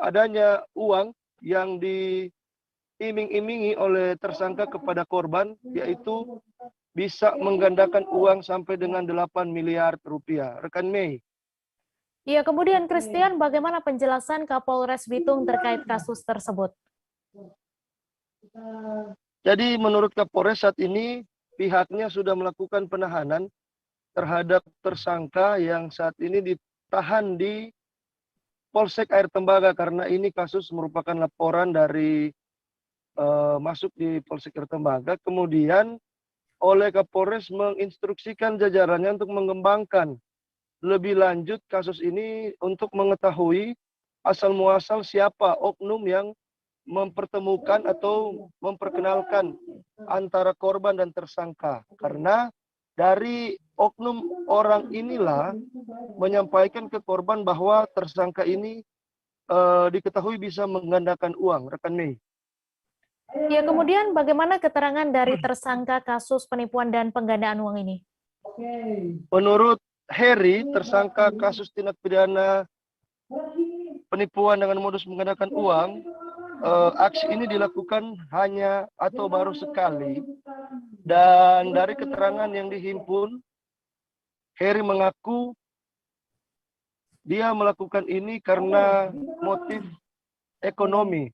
adanya uang yang diiming-imingi oleh tersangka kepada korban, yaitu bisa menggandakan uang sampai dengan 8 miliar rupiah. Rekan Mei. Iya, kemudian Christian, bagaimana penjelasan Kapolres Bitung terkait kasus tersebut? Jadi menurut Kapolres saat ini pihaknya sudah melakukan penahanan terhadap tersangka yang saat ini ditahan di Polsek Air Tembaga, karena ini kasus merupakan laporan dari masuk di Polsek Air Tembaga. Kemudian oleh Kapolres menginstruksikan jajarannya untuk mengembangkan lebih lanjut kasus ini untuk mengetahui asal-muasal siapa oknum yang mempertemukan atau memperkenalkan antara korban dan tersangka. Karena dari oknum orang inilah menyampaikan ke korban bahwa tersangka ini diketahui bisa menggandakan uang. Rekan Mei. Ya, kemudian bagaimana keterangan dari tersangka kasus penipuan dan penggandaan uang ini? Menurut Heri, tersangka kasus tindak pidana penipuan dengan modus menggandakan uang, aksi ini dilakukan hanya atau baru sekali, dan dari keterangan yang dihimpun, Heri mengaku dia melakukan ini karena motif ekonomi,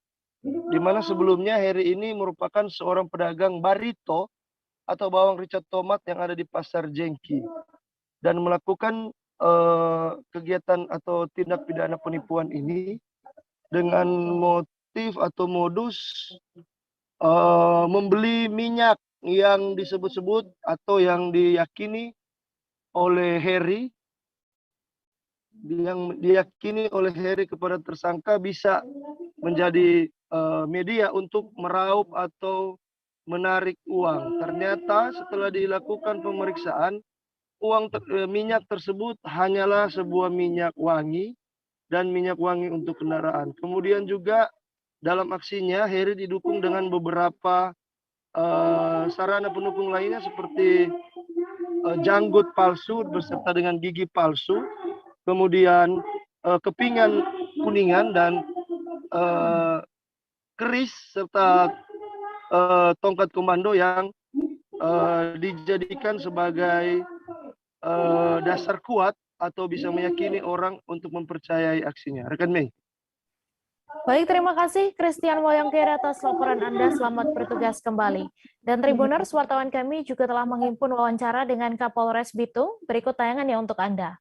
di mana sebelumnya Heri ini merupakan seorang pedagang barito atau bawang rica tomat yang ada di Pasar Jengki, dan melakukan kegiatan atau tindak pidana penipuan ini dengan motif atau modus membeli minyak yang disebut-sebut atau yang diyakini oleh Heri, yang diyakini oleh Heri kepada tersangka bisa menjadi media untuk meraup atau menarik uang. Ternyata setelah dilakukan pemeriksaan, minyak tersebut hanyalah sebuah minyak wangi dan minyak wangi untuk kendaraan. Kemudian juga dalam aksinya Heri didukung dengan beberapa sarana pendukung lainnya seperti janggut palsu beserta dengan gigi palsu, kemudian kepingan kuningan dan keris serta tongkat komando yang dijadikan sebagai dasar kuat atau bisa meyakini orang untuk mempercayai aksinya. Rekan Mei. Baik, terima kasih Christian Woyongkere atas laporan Anda. Selamat bertugas kembali. Dan Tribuners, wartawan kami juga telah menghimpun wawancara dengan Kapolres Bitung. Berikut tayangannya untuk Anda.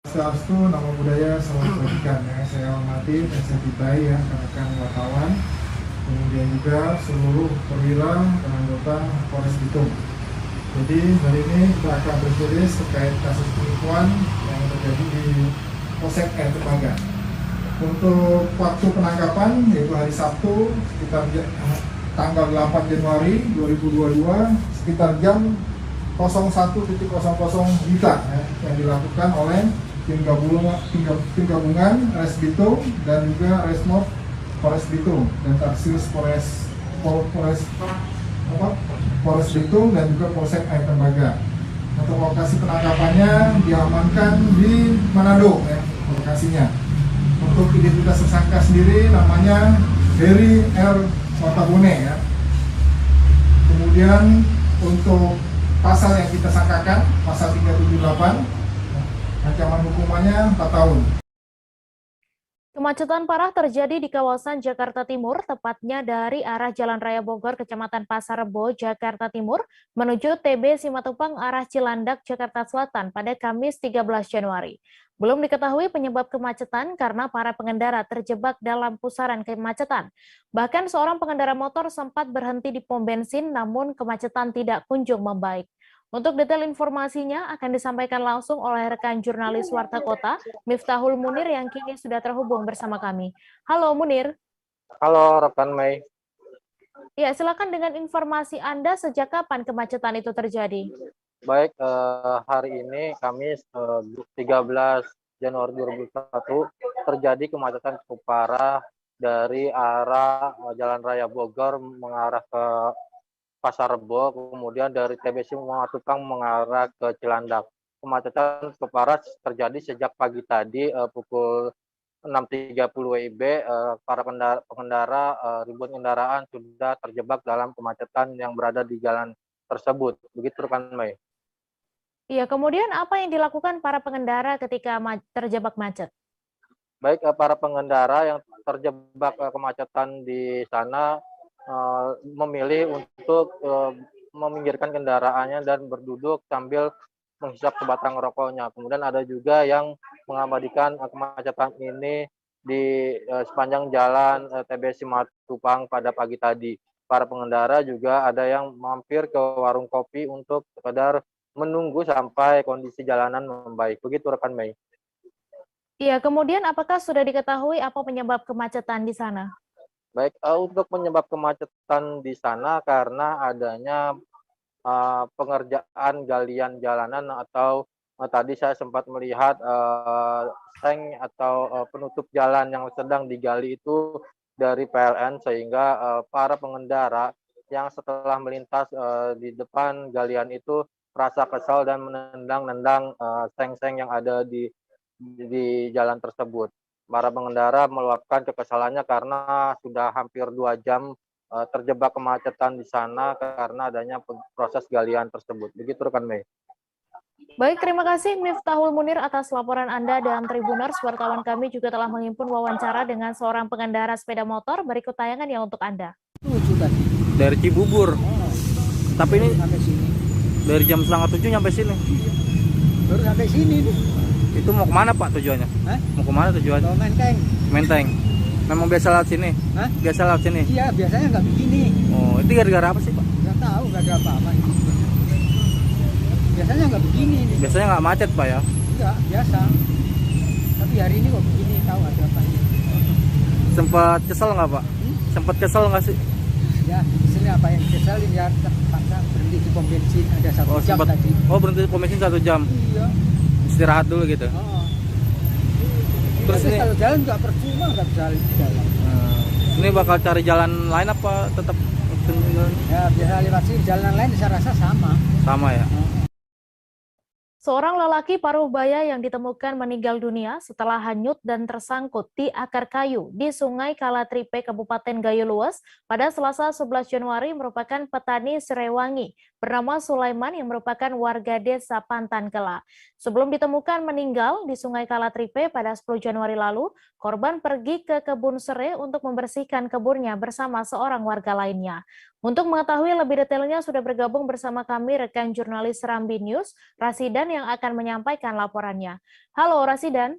Swastiastu, nama budaya, salam kebajikan ya. Saya hormati dan saya cintai ya rekan wartawan, kemudian juga seluruh perwira dan anggota Polres Bitung. Jadi hari ini kita akan bertulis terkait kasus penipuan yang terjadi di Polsek Air Terbaga. Untuk waktu penangkapan yaitu hari Sabtu sekitar tanggal 8 Januari 2022 sekitar jam 01.00 WITA ya, yang dilakukan oleh tim gabungan Res Bitung dan juga Resmob Polres Bitung dan Tarsius Polres Bitung dan juga Polsek Air Tembaga. Untuk lokasi penangkapannya diamankan di Manado ya, lokasinya. Untuk identitas tersangka sendiri namanya Heri R. Watabone ya. Kemudian untuk pasal yang kita sangkakan, pasal 378, ancaman hukumannya 4 tahun. Kemacetan parah terjadi di kawasan Jakarta Timur, tepatnya dari arah Jalan Raya Bogor, Kecamatan Pasar Rebo, Jakarta Timur, menuju TB Simatupang arah Cilandak, Jakarta Selatan pada Kamis 13 Januari. Belum diketahui penyebab kemacetan karena para pengendara terjebak dalam pusaran kemacetan. Bahkan seorang pengendara motor sempat berhenti di pom bensin, namun kemacetan tidak kunjung membaik. Untuk detail informasinya akan disampaikan langsung oleh rekan jurnalis Warta Kota, Miftahul Munir yang kini sudah terhubung bersama kami. Halo Munir. Halo rekan Mei. Ya, silakan dengan informasi Anda sejak kapan kemacetan itu terjadi? Baik, hari ini Kamis 13 Januari 2021 terjadi kemacetan cukup parah dari arah Jalan Raya Bogor mengarah ke Pasar Rebo, kemudian dari TB Simatupang mengarah ke Cilandak. Kemacetan cukup parah terjadi sejak pagi tadi pukul 6.30 WIB. Para pengendara ribuan kendaraan sudah terjebak dalam kemacetan yang berada di jalan tersebut. Begitu rekan Mei. Iya, kemudian apa yang dilakukan para pengendara ketika terjebak macet? Baik, para pengendara yang terjebak kemacetan di sana memilih untuk meminggirkan kendaraannya dan berduduk sambil menghisap sebatang rokoknya. Kemudian ada juga yang mengabadikan kemacetan ini di sepanjang jalan TB Simatupang pada pagi tadi. Para pengendara juga ada yang mampir ke warung kopi untuk sekedar menunggu sampai kondisi jalanan membaik. Begitu rekan Mei. Iya, kemudian apakah sudah diketahui apa penyebab kemacetan di sana? Baik, untuk penyebab kemacetan di sana karena adanya pengerjaan galian jalanan atau tadi saya sempat melihat seng atau penutup jalan yang sedang digali itu dari PLN sehingga para pengendara yang setelah melintas di depan galian itu rasa kesal dan menendang-nendang seng-seng yang ada di jalan tersebut. Para pengendara meluapkan kekesalannya karena sudah hampir 2 jam terjebak kemacetan di sana karena adanya proses galian tersebut. Begitu rekan Mei. Baik, terima kasih Miftahul Munir atas laporan Anda dan Tribuners. Wartawan kami juga telah menghimpun wawancara dengan seorang pengendara sepeda motor. Berikut tayangan yang untuk Anda. Dari Cibubur. Tapi ini dari jam 6:30 nyampe sini. Baru sampai sini nih. Itu mau kemana Pak tujuannya? Hah? Mau kemana tujuannya? Mau Menteng. Menteng. Memang biasa lewat sini? Hah? Biasa lewat sini? Iya, biasanya nggak begini. Oh, itu gara-gara apa sih Pak? Nggak tahu, nggak ada apa-apa. Biasanya nggak begini. Nih. Biasanya nggak macet Pak ya? Enggak, biasa. Tapi hari ini kok begini, tahu ada apa ini. Sempat kesel nggak Pak? Sempat kesel nggak sih? Ya, kesel apa yang keselin ya terpaksa berhenti di pom bensin ada 1 jam sempat, tadi. Oh, berhenti di pom bensin 1 jam? Iya. Istirahat dulu gitu? Oh. Terus tapi ini, kalau jalan nggak percuma, nggak bisa jalan. Ini bakal cari jalan lain apa tetap? Ya, biasa lewat sini, jalan lain saya rasa sama. Sama ya? Seorang lelaki paruh baya yang ditemukan meninggal dunia setelah hanyut dan tersangkut di akar kayu di Sungai Kalatripe, Kabupaten Gayo Luas pada Selasa 11 Januari merupakan petani Serewangi bernama Sulaiman yang merupakan warga desa Pantan Kela. Sebelum ditemukan meninggal di Sungai Kalatripe pada 10 Januari lalu, korban pergi ke kebun sere untuk membersihkan kebunnya bersama seorang warga lainnya. Untuk mengetahui lebih detailnya sudah bergabung bersama kami rekan jurnalis Serambi News, Rasidan yang akan menyampaikan laporannya. Halo Rasidan.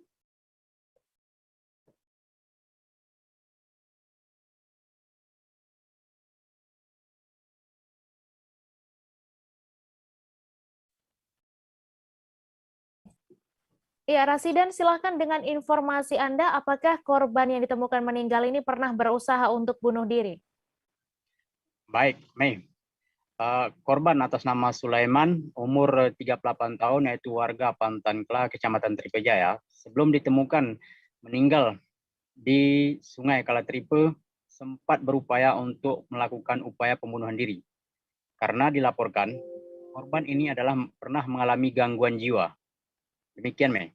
Ya, Rasidan, silahkan dengan informasi Anda, apakah korban yang ditemukan meninggal ini pernah berusaha untuk bunuh diri? Baik, Mei. Korban atas nama Sulaiman, umur 38 tahun, yaitu warga Pantan Kela, Kecamatan Tripejaya. Sebelum ditemukan meninggal di Sungai Kalatripe, sempat berupaya untuk melakukan upaya pembunuhan diri. Karena dilaporkan, korban ini adalah pernah mengalami gangguan jiwa. Demikian, Mei.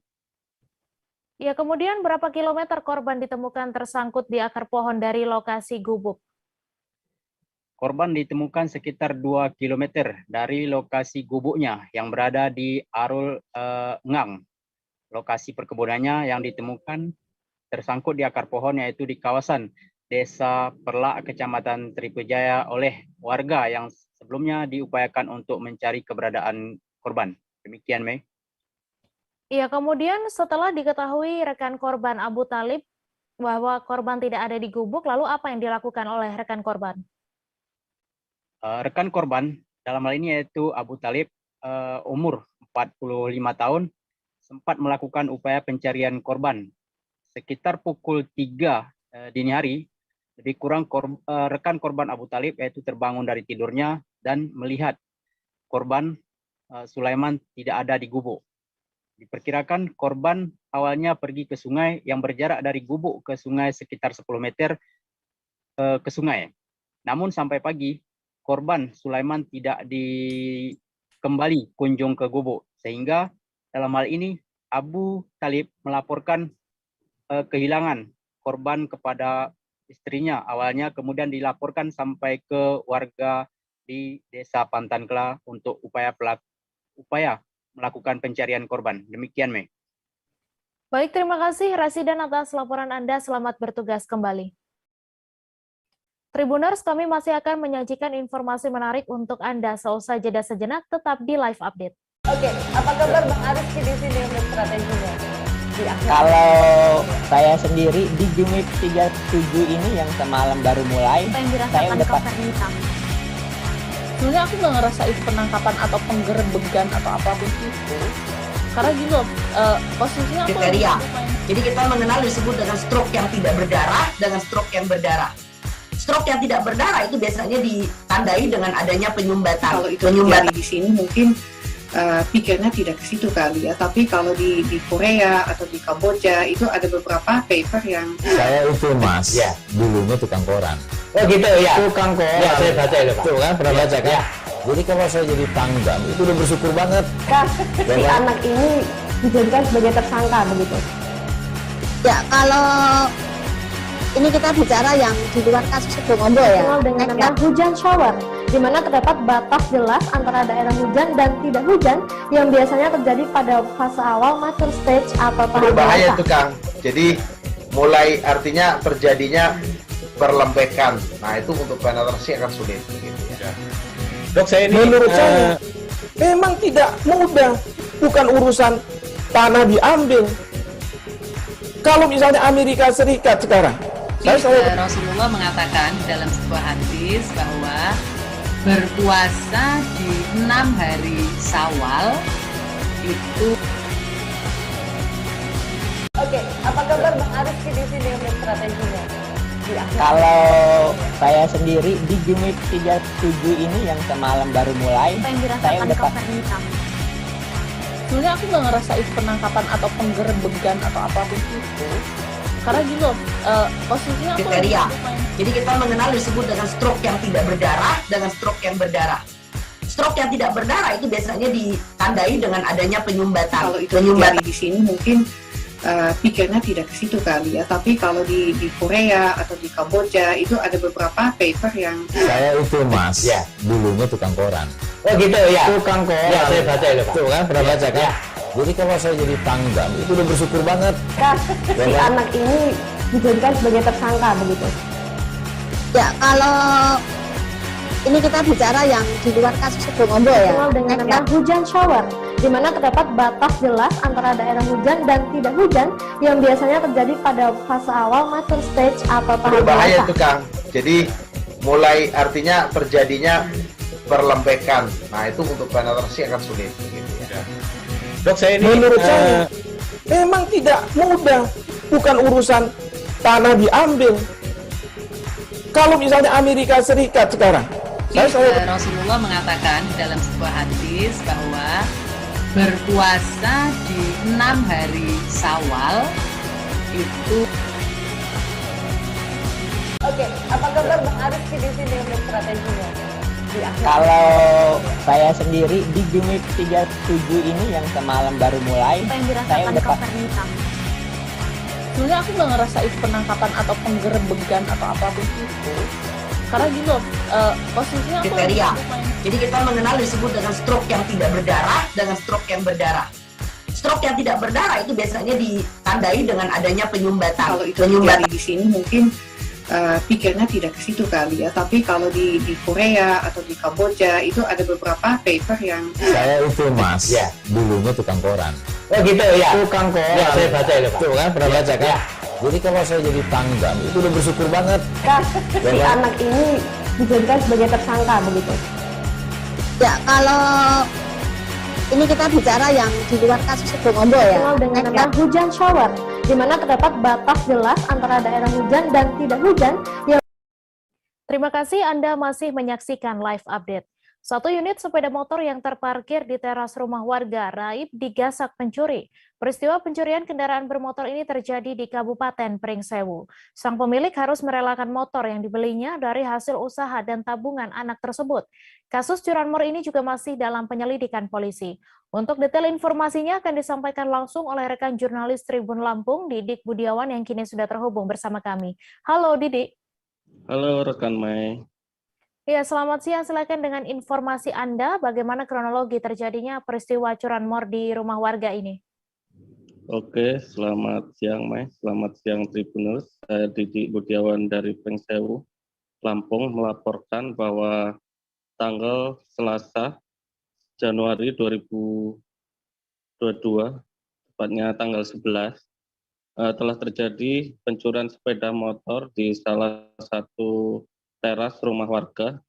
Ya, kemudian berapa kilometer korban ditemukan tersangkut di akar pohon dari lokasi gubuk? Korban ditemukan sekitar 2 km dari lokasi gubuknya yang berada di Arul Ngang. Lokasi perkebunannya yang ditemukan tersangkut di akar pohon yaitu di kawasan Desa Perlak, Kecamatan Tripejaya oleh warga yang sebelumnya diupayakan untuk mencari keberadaan korban. Demikian, Mei. Iya, kemudian setelah diketahui rekan korban Abu Talib bahwa korban tidak ada di gubuk, lalu apa yang dilakukan oleh rekan korban? Rekan korban dalam hal ini yaitu Abu Talib, umur 45 tahun, sempat melakukan upaya pencarian korban. Sekitar pukul 3 dini hari, lebih kurang rekan korban Abu Talib yaitu terbangun dari tidurnya dan melihat korban Sulaiman tidak ada di gubuk. Diperkirakan korban awalnya pergi ke sungai yang berjarak dari gubuk ke sungai sekitar 10 meter ke sungai. Namun sampai pagi, korban Sulaiman tidak kembali kunjung ke gubuk. Sehingga dalam hal ini Abu Talib melaporkan kehilangan korban kepada istrinya awalnya, kemudian dilaporkan sampai ke warga di Desa Pantan Kela untuk upaya melakukan pencarian korban. Demikian, Mei. Baik, terima kasih Rasidan atas laporan Anda. Selamat bertugas kembali. Tribuners, kami masih akan menyajikan informasi menarik untuk Anda. Seusai jeda sejenak, tetap di Live Update. Oke, apa kabar Bang Ariski di sini untuk strateginya? Kalau saya sendiri di Jumit 37 ini yang semalam baru mulai, saya udah pasti. Sebenarnya aku nggak ngerasa itu penangkapan atau penggerebegan atau apapun itu. Karena gini loh, posisinya aku kriteria. Jadi kita mengenal disebut dengan stroke yang tidak berdarah dengan stroke yang berdarah. Stroke yang tidak berdarah itu biasanya ditandai dengan adanya penyumbatan. Kalau itu terjadi di sini mungkin pikirnya tidak ke situ kali ya. Tapi kalau di Korea atau di Kamboja itu ada beberapa paper yang saya itu Mas, ya, dulunya tukang koran. Oh gitu ya. Tukang koran. Ya, saya baca itu, Pak. Tuh kan, pernah baca kan? Ya. Jadi kalau saya jadi tanggam itu udah bersyukur banget. Kak, si anak ini dijadikan sebagai tersangka begitu. Ya, kalau ini kita bicara yang di luar kasus Sebongondo ya. Dengan nama hujan shower, di mana terdapat batas jelas antara daerah hujan dan tidak hujan yang biasanya terjadi pada fase awal mature stage atau tahap berbahaya dewasa. itu, Kang. Jadi mulai artinya terjadinya perlempekan. Nah, itu untuk penetrasi akan sulit gitu ya. Dok, saya ini menurut saya memang tidak mudah. Bukan urusan tanah diambil. Kalau misalnya Amerika Serikat sekarang, Rasulullah mengatakan dalam sebuah hadis bahwa berpuasa di 6 hari Syawal itu. Oke, apa kabar Bang Ariski di sini untuk strateginya? Kalau saya sendiri di Jumit 37 ini yang semalam baru mulai, saya udah pasti. Sebenarnya aku nggak ngerasa itu penangkapan atau penggerebegan atau apapun itu. Karena gini loh, posisinya aku kriteria. Jadi kita mengenal disebut dengan stroke yang tidak berdarah dengan stroke yang berdarah. Stroke yang tidak berdarah itu biasanya ditandai dengan adanya penyumbatan. Kalau itu terjadi di sini mungkin pikirnya tidak ke situ kali ya, tapi kalau di Korea atau di Kamboja itu ada beberapa paper yang Saya itu mas, dulunya tukang koran. Oh gitu ya. Tukang koran. Ya, saya baca itu Pak. Tuh kan, pernah baca kan? Jadi kalau saya jadi tanggam, itu udah bersyukur banget. Si anak ini dijadikan sebagai tersangka begitu. Ya, kalau ini kita bicara yang di luar kasus Sebongombo ya. Dikenal dengan nama hujan shower, di mana terdapat batas jelas antara daerah hujan dan tidak hujan yang biasanya terjadi pada fase awal mature stage atau tahap Berbahaya dewasa. itu Kang. Jadi mulai artinya terjadinya perlempekan. Nah itu untuk penetrasi akan sulit. Gitu ya. Dok, saya ini menurut saya memang tidak mudah, bukan urusan tanah diambil. Kalau misalnya Amerika Serikat sekarang, Rasulullah mengatakan dalam sebuah hadis bahwa berpuasa di 6 hari Syawal itu. Oke, apa kabar Bang Ariski di sini untuk strateginya? Kalau saya sendiri di Jumit 37 ini yang semalam baru mulai, Apa yang saya dirasakan udah Kak Fernita? Sebenarnya aku nggak ngerasa itu penangkapan atau penggerebegan atau apapun itu. Karena gitu loh, posisinya aku Kriteria. Jadi kita mengenal disebut dengan stroke yang tidak berdarah dengan stroke yang berdarah. Stroke yang tidak berdarah itu biasanya ditandai dengan adanya penyumbatan. Kalau itu terjadi di sini mungkin pikirnya tidak ke situ kali ya, tapi kalau di Korea atau di Kamboja itu ada beberapa paper yang Saya itu mas, dulunya tukang koran. Oh gitu ya. Tukang koran. Ya, saya baca itu Pak. Tuh kan, pernah baca kan? Jadi kalau saya jadi tanggam, itu udah bersyukur banget. Si anak ini dijadikan sebagai tersangka begitu. Ya, kalau ini kita bicara yang di luar kasus Sebongombo ya. Dikenal dengan nama hujan shower, di mana terdapat batas jelas antara daerah hujan dan tidak hujan yang. Terima kasih Anda masih menyaksikan live update. Satu unit sepeda motor yang terparkir di teras rumah warga raib digasak pencuri. Peristiwa pencurian kendaraan bermotor ini terjadi di Kabupaten Pringsewu. Sang pemilik harus merelakan motor yang dibelinya dari hasil usaha dan tabungan anak tersebut. Kasus curanmor ini juga masih dalam penyelidikan polisi. Untuk detail informasinya akan disampaikan langsung oleh rekan jurnalis Tribun Lampung, Didik Budiawan yang kini sudah terhubung bersama kami. Halo Didik. Halo rekan Mai. Ya, selamat siang. Silakan dengan informasi Anda, bagaimana kronologi terjadinya peristiwa curanmor di rumah warga ini? Oke, selamat siang Mai. Selamat siang Tribuners. Saya Didik Budiawan dari Pringsewu, Lampung melaporkan bahwa tanggal Selasa Januari 2022, tepatnya tanggal 11, telah terjadi pencurian sepeda motor di salah satu teras rumah warga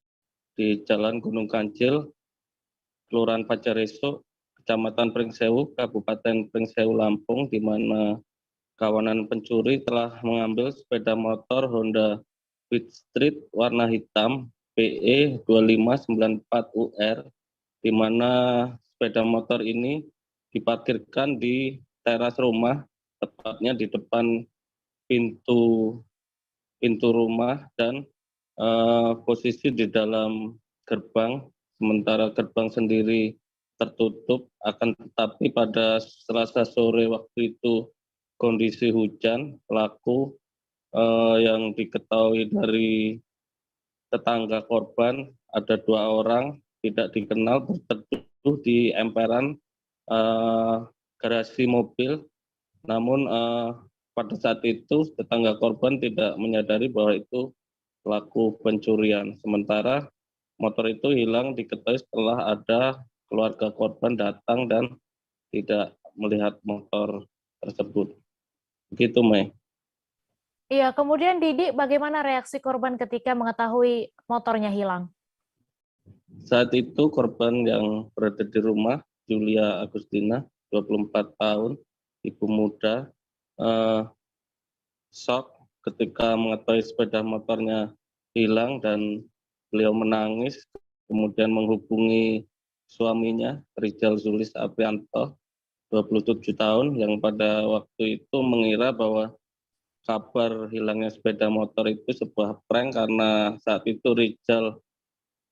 di Jalan Gunung Kancil, Kelurahan Pacaresuk, Kecamatan Pringsewu, Kabupaten Pringsewu, Lampung, di mana kawanan pencuri telah mengambil sepeda motor Honda Beat Street warna hitam PE 2594UR, di mana sepeda motor ini diparkirkan di teras rumah, tepatnya di depan pintu rumah dan posisi di dalam gerbang, sementara gerbang sendiri tertutup. Akan tetapi pada Selasa sore waktu itu kondisi hujan, pelaku yang diketahui dari tetangga korban ada 2 orang tidak dikenal berteduh di emperan garasi mobil. Namun pada saat itu tetangga korban tidak menyadari bahwa itu pelaku pencurian. Sementara motor itu hilang diketahui setelah ada keluarga korban datang dan tidak melihat motor tersebut. Begitu, Mei. Iya, kemudian Didik, bagaimana reaksi korban ketika mengetahui motornya hilang? Saat itu korban yang berada di rumah, Julia Agustina, 24 tahun, ibu muda, shock ketika mengetahui sepeda motornya hilang dan beliau menangis, kemudian menghubungi suaminya, Rizal Zulis Aprianto, 27 tahun, yang pada waktu itu mengira bahwa kabar hilangnya sepeda motor itu sebuah prank karena saat itu Rizal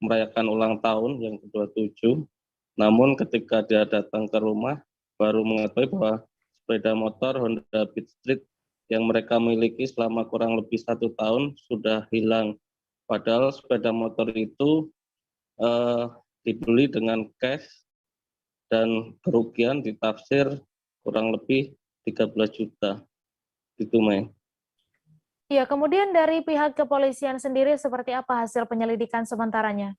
merayakan ulang tahun yang ke-27. Namun ketika dia datang ke rumah, baru mengetahui bahwa sepeda motor Honda Beat Street yang mereka miliki selama kurang lebih 1 tahun sudah hilang. Padahal sepeda motor itu dibeli dengan cash dan kerugian ditafsir kurang lebih 13 juta. Gitu, Mei. Ya, kemudian dari pihak kepolisian sendiri seperti apa hasil penyelidikan sementaranya?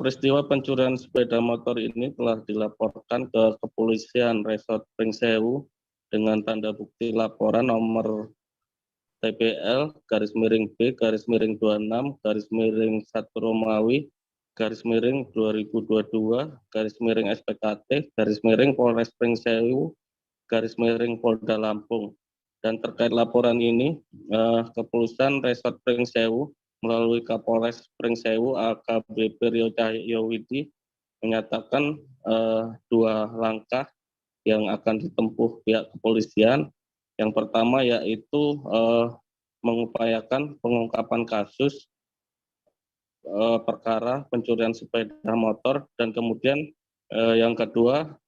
Peristiwa pencurian sepeda motor ini telah dilaporkan ke kepolisian Resort Pringsewu dengan tanda bukti laporan nomor TPL _B_26 _1 Romawi _2022 _SPKT Polres Pringsewu Polda Lampung. Dan terkait laporan ini, kepolisian Resort Pringsewu melalui Kapolres Pringsewu AKBP Rio Cahyowidi menyatakan 2 langkah yang akan ditempuh pihak kepolisian. Yang pertama yaitu mengupayakan pengungkapan kasus perkara pencurian sepeda motor, dan kemudian yang kedua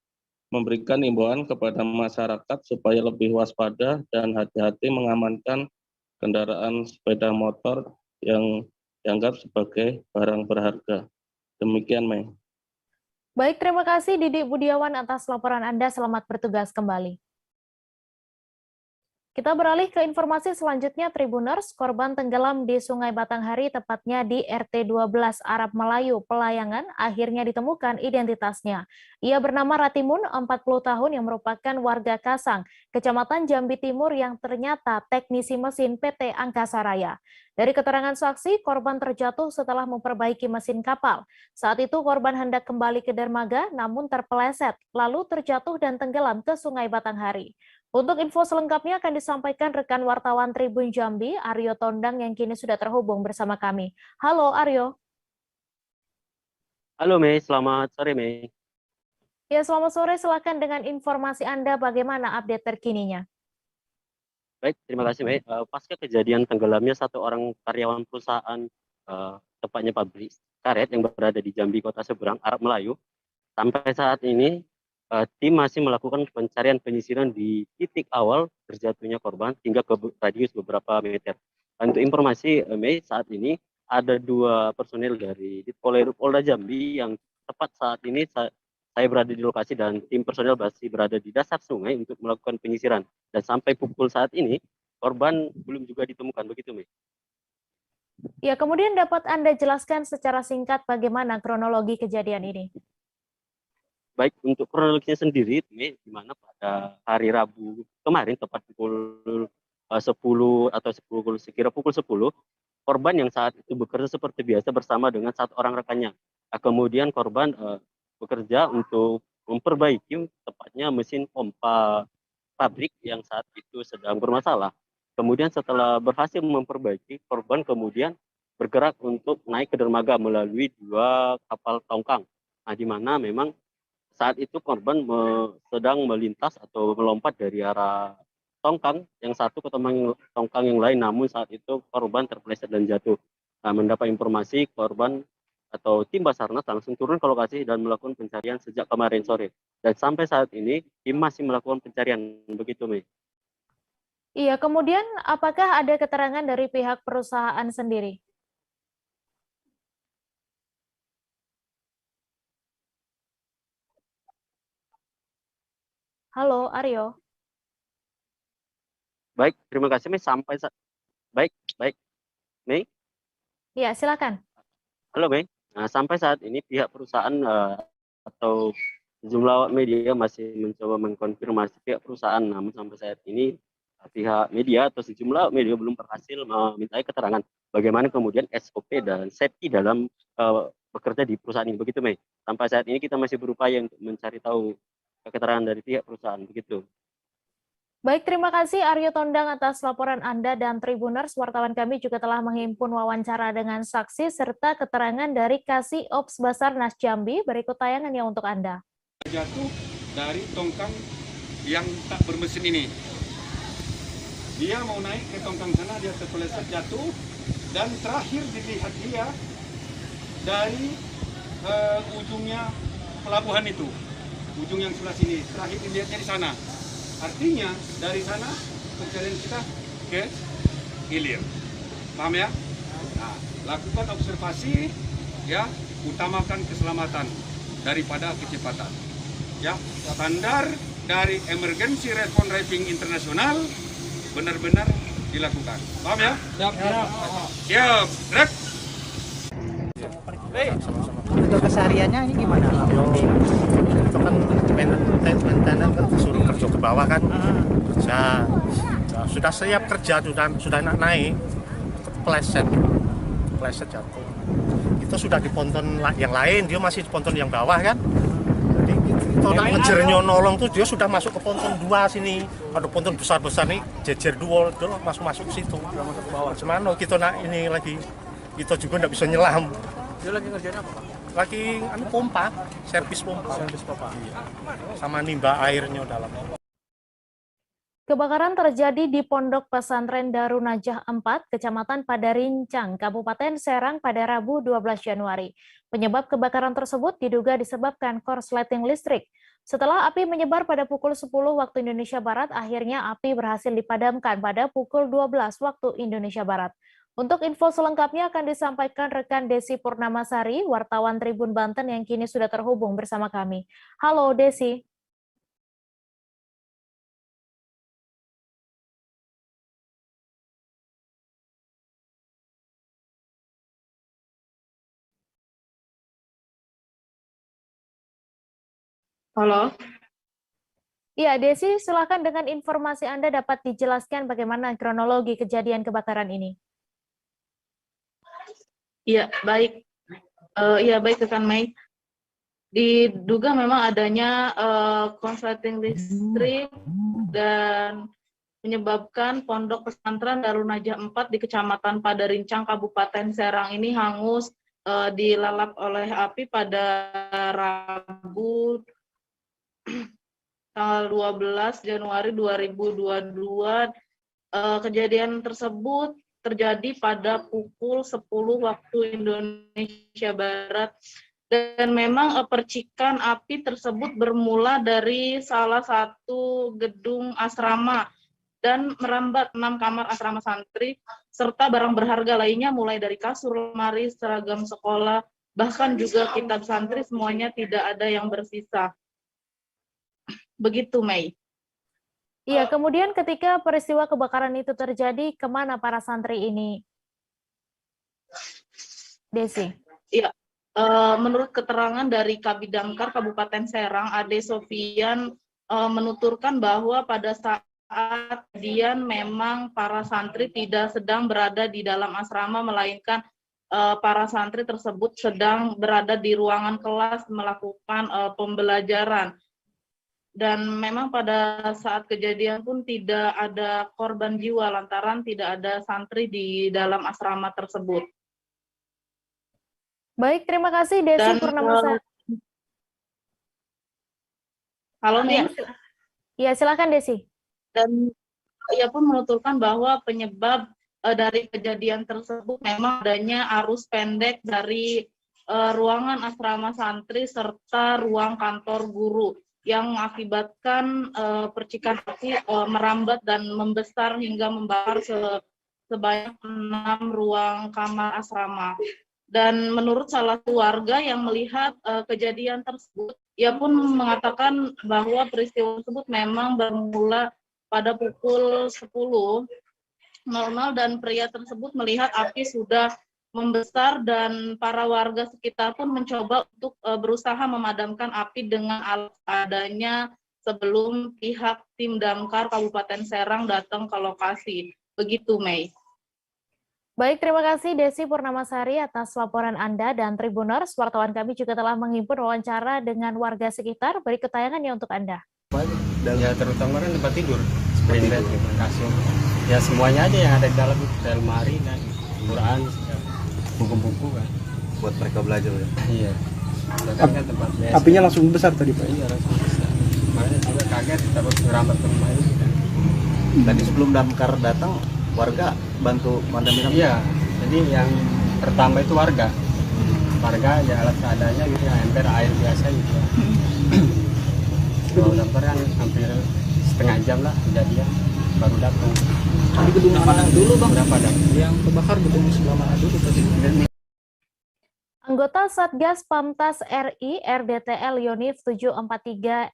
memberikan imbauan kepada masyarakat supaya lebih waspada dan hati-hati mengamankan kendaraan sepeda motor yang dianggap sebagai barang berharga. Demikian, Mei. Baik, terima kasih Didik Budiawan atas laporan Anda. Selamat bertugas kembali. Kita beralih ke informasi selanjutnya. Tribuners, korban tenggelam di Sungai Batanghari, tepatnya di RT 12 Arab Melayu, Pelayangan, akhirnya ditemukan identitasnya. Ia bernama Ratimun, 40 tahun, yang merupakan warga Kasang, Kecamatan Jambi Timur, yang ternyata teknisi mesin PT Angkasa Raya. Dari keterangan saksi, korban terjatuh setelah memperbaiki mesin kapal. Saat itu korban hendak kembali ke dermaga, namun terpeleset, lalu terjatuh dan tenggelam ke Sungai Batanghari. Untuk info selengkapnya akan disampaikan rekan wartawan Tribun Jambi, Aryo Tondang, yang kini sudah terhubung bersama kami. Halo Aryo. Halo Mei, selamat sore Mei. Ya, selamat sore, silakan dengan informasi Anda bagaimana update terkininya. Baik, terima kasih Mei. Pasca kejadian tenggelamnya 1 orang karyawan perusahaan, tepatnya pabrik karet yang berada di Jambi, Kota Seberang, Arab Melayu, sampai saat ini tim masih melakukan pencarian penyisiran di titik awal terjatuhnya korban hingga ke radius beberapa meter. Untuk informasi, Mei, saat ini ada 2 personil dari Ditpolairu Polda Jambi yang tepat saat ini saya berada di lokasi, dan tim personil masih berada di dasar sungai untuk melakukan penyisiran. Dan sampai pukul saat ini korban belum juga ditemukan, begitu Mei. Ya, kemudian dapat Anda jelaskan secara singkat bagaimana kronologi kejadian ini? Baik, untuk kronologinya sendiri, di mana pada hari Rabu kemarin, tepat pukul 10 atau sekira pukul 10, korban yang saat itu bekerja seperti biasa bersama dengan 1 orang rekannya. Kemudian korban bekerja untuk memperbaiki tepatnya mesin pompa pabrik yang saat itu sedang bermasalah. Kemudian setelah berhasil memperbaiki, korban kemudian bergerak untuk naik ke dermaga melalui 2 kapal tongkang. Nah, di mana memang saat itu korban sedang melintas atau melompat dari arah tongkang yang satu ke tongkang yang lain, namun saat itu korban terpeleset dan jatuh. Nah, mendapat informasi, korban atau tim Basarnas langsung turun ke lokasi dan melakukan pencarian sejak kemarin sore. Dan sampai saat ini tim masih melakukan pencarian, begitu Mei. Iya, kemudian apakah ada keterangan dari pihak perusahaan sendiri? Halo, Aryo. Baik, terima kasih Mei. Baik, Mei. Ya, silakan. Halo Mei. Nah, sampai saat ini pihak perusahaan atau sejumlah media masih mencoba mengkonfirmasi pihak perusahaan, namun sampai saat ini pihak media atau sejumlah media belum berhasil memintai keterangan bagaimana kemudian SOP dan safety dalam bekerja di perusahaan ini, begitu Mei. Sampai saat ini kita masih berupaya untuk mencari tahu keterangan dari pihak perusahaan, begitu. Baik, terima kasih Aryo Tondang atas laporan Anda, dan Tribuners, wartawan kami juga telah menghimpun wawancara dengan saksi serta keterangan dari Kasih Ops Basarnas Jambi. Berikut tayangannya untuk Anda. Jatuh dari tongkang yang tak bermesin ini. Dia mau naik ke tongkang sana, dia terpeleset jatuh, dan terakhir dilihat dia dari ujungnya pelabuhan itu, ujung yang sebelah sini, terakhir dilihatnya di sana. Artinya dari sana pencarian kita ke hilir. Paham ya? Nah, lakukan observasi, ya, utamakan keselamatan daripada kecepatan. Ya, standar dari Emergency Response Diving Internasional benar-benar dilakukan. Paham ya? Siap. Siap. Rek. Untuk kesehariannya ini gimana? Itu kan maintenance kan disuruh kerja ke bawah kan, kerja. Nah, sudah siap kerja, sudah naik, kepleset jatuh. Itu sudah di ponton yang lain, dia masih di ponton yang bawah kan. Jadi itu ngejernya nolong tuh dia sudah masuk ke ponton 2 sini. Ada ponton besar-besar nih, jejer 2 itu masuk ke situ. Cuman kita ini lagi, kita juga nggak bisa nyelam. Dia lagi ngerjain apa, Pak? Lagi pompa, servis pompa. Iya. Sama nimba airnya dalamnya. Kebakaran terjadi di Pondok Pesantren Darun Najah 4, Kecamatan Padarincang, Kabupaten Serang pada Rabu 12 Januari. Penyebab kebakaran tersebut diduga disebabkan korsleting listrik. Setelah api menyebar pada pukul 10 waktu Indonesia Barat, akhirnya api berhasil dipadamkan pada pukul 12 waktu Indonesia Barat. Untuk info selengkapnya akan disampaikan rekan Desi Purnamasari, wartawan Tribun Banten yang kini sudah terhubung bersama kami. Halo Desi. Halo. Iya, Desi, silakan dengan informasi Anda dapat dijelaskan bagaimana kronologi kejadian kebakaran ini. Iya, baik. Rekan Mei. Diduga memang adanya korsleting listrik dan menyebabkan Pondok Pesantren Darun Najah 4 di Kecamatan Padarincang, Kabupaten Serang ini hangus dilalap oleh api pada Rabu tanggal 12 Januari 2022. Kejadian tersebut terjadi pada pukul 10 waktu Indonesia Barat, dan memang percikan api tersebut bermula dari salah satu gedung asrama dan merambat 6 kamar asrama santri serta barang berharga lainnya mulai dari kasur, lemari, seragam sekolah, bahkan juga kitab santri, semuanya tidak ada yang bersisa. Begitu, Mei. Iya, kemudian ketika peristiwa kebakaran itu terjadi, kemana para santri ini? Desi. Iya, menurut keterangan dari Kabidamkar Kabupaten Serang, Ade Sofian menuturkan bahwa pada saat kejadian memang para santri tidak sedang berada di dalam asrama, melainkan para santri tersebut sedang berada di ruangan kelas melakukan pembelajaran. Dan memang pada saat kejadian pun tidak ada korban jiwa lantaran tidak ada santri di dalam asrama tersebut. Baik, terima kasih Desi Purnamasari. Halo, Nia. Iya, silakan Desi. Dan ia pun menuturkan bahwa penyebab dari kejadian tersebut memang adanya arus pendek dari ruangan asrama santri serta ruang kantor guru, yang mengakibatkan percikan api merambat dan membesar hingga membakar sebanyak 6 ruang kamar asrama. Dan menurut salah satu warga yang melihat kejadian tersebut, ia pun mengatakan bahwa peristiwa tersebut memang bermula pada pukul 10.00 dan pria tersebut melihat api sudah membesar dan para warga sekitar pun mencoba untuk berusaha memadamkan api dengan alat adanya sebelum pihak tim damkar Kabupaten Serang datang ke lokasi. Begitu, Mei. Baik, terima kasih Desi Purnamasari atas laporan Anda, dan Tribuners, wartawan kami juga telah menghimpun wawancara dengan warga sekitar. Berikut tayangannya untuk Anda. Ya terutama kan tempat tidur, spring bed, kasur. Ya semuanya aja yang ada di dalam itu, lemari dan Quran, buku-buku kan. Buat mereka belajar ya? Iya. Kan tempat biasa. Apinya langsung besar tadi Pak? Iya, langsung besar. Makanya juga kaget, takut merambat ke rumah ini kan. Tadi sebelum damkar datang, warga bantu madam-madam? Iya, jadi yang pertama itu warga. warga ya alat seadanya gitu ya, ember air biasa gitu ya. Kalau daftar kan hampir setengah jam lah kejadian baru datang. Di gedung mana dulu bang? Berapa dah? Yang kebakar gedung sebelah mana dulu tadi? Anggota Satgas Pamtas RI RDTL Yonif 743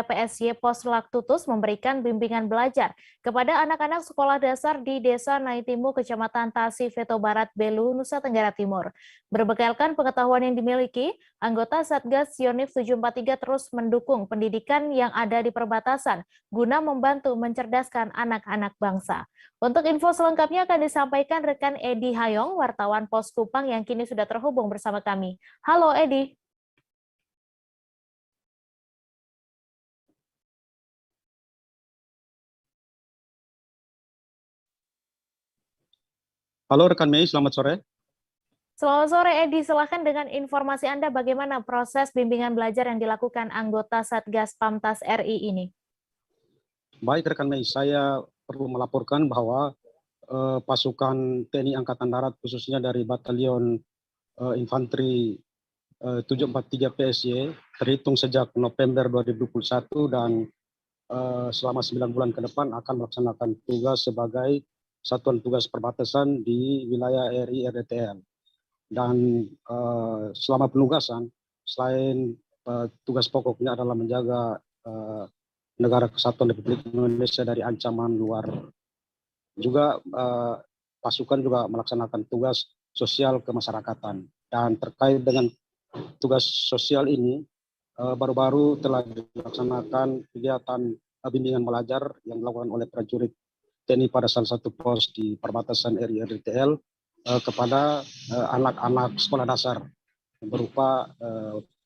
PSY Poslak Tutus memberikan bimbingan belajar kepada anak-anak sekolah dasar di Desa Naitimu, Kecamatan Tasik, Veto Barat, Belu, Nusa Tenggara Timur. Berbekalkan pengetahuan yang dimiliki, anggota Satgas Yonif 743 terus mendukung pendidikan yang ada di perbatasan guna membantu mencerdaskan anak-anak bangsa. Untuk info selengkapnya akan disampaikan rekan Edi Hayong, wartawan Pos Kupang yang kini sudah terhubung bersama kami. Halo Edi. Halo rekan Mei, selamat sore. Selamat sore Edi, silakan dengan informasi Anda bagaimana proses bimbingan belajar yang dilakukan anggota Satgas Pamtas RI ini. Baik rekan Mei, saya perlu melaporkan bahwa pasukan TNI Angkatan Darat khususnya dari Batalion Infanteri 743 PSY terhitung sejak November 2021 dan selama 9 bulan ke depan akan melaksanakan tugas sebagai Satuan Tugas Perbatasan di wilayah RI RDTL. Dan selama penugasan, selain tugas pokoknya adalah menjaga negara kesatuan Republik Indonesia dari ancaman luar, juga pasukan juga melaksanakan tugas sosial kemasyarakatan. Dan terkait dengan tugas sosial ini, baru-baru telah dilaksanakan kegiatan bimbingan belajar yang dilakukan oleh prajurit TNI pada salah satu pos di perbatasan RI RDTL kepada anak-anak sekolah dasar berupa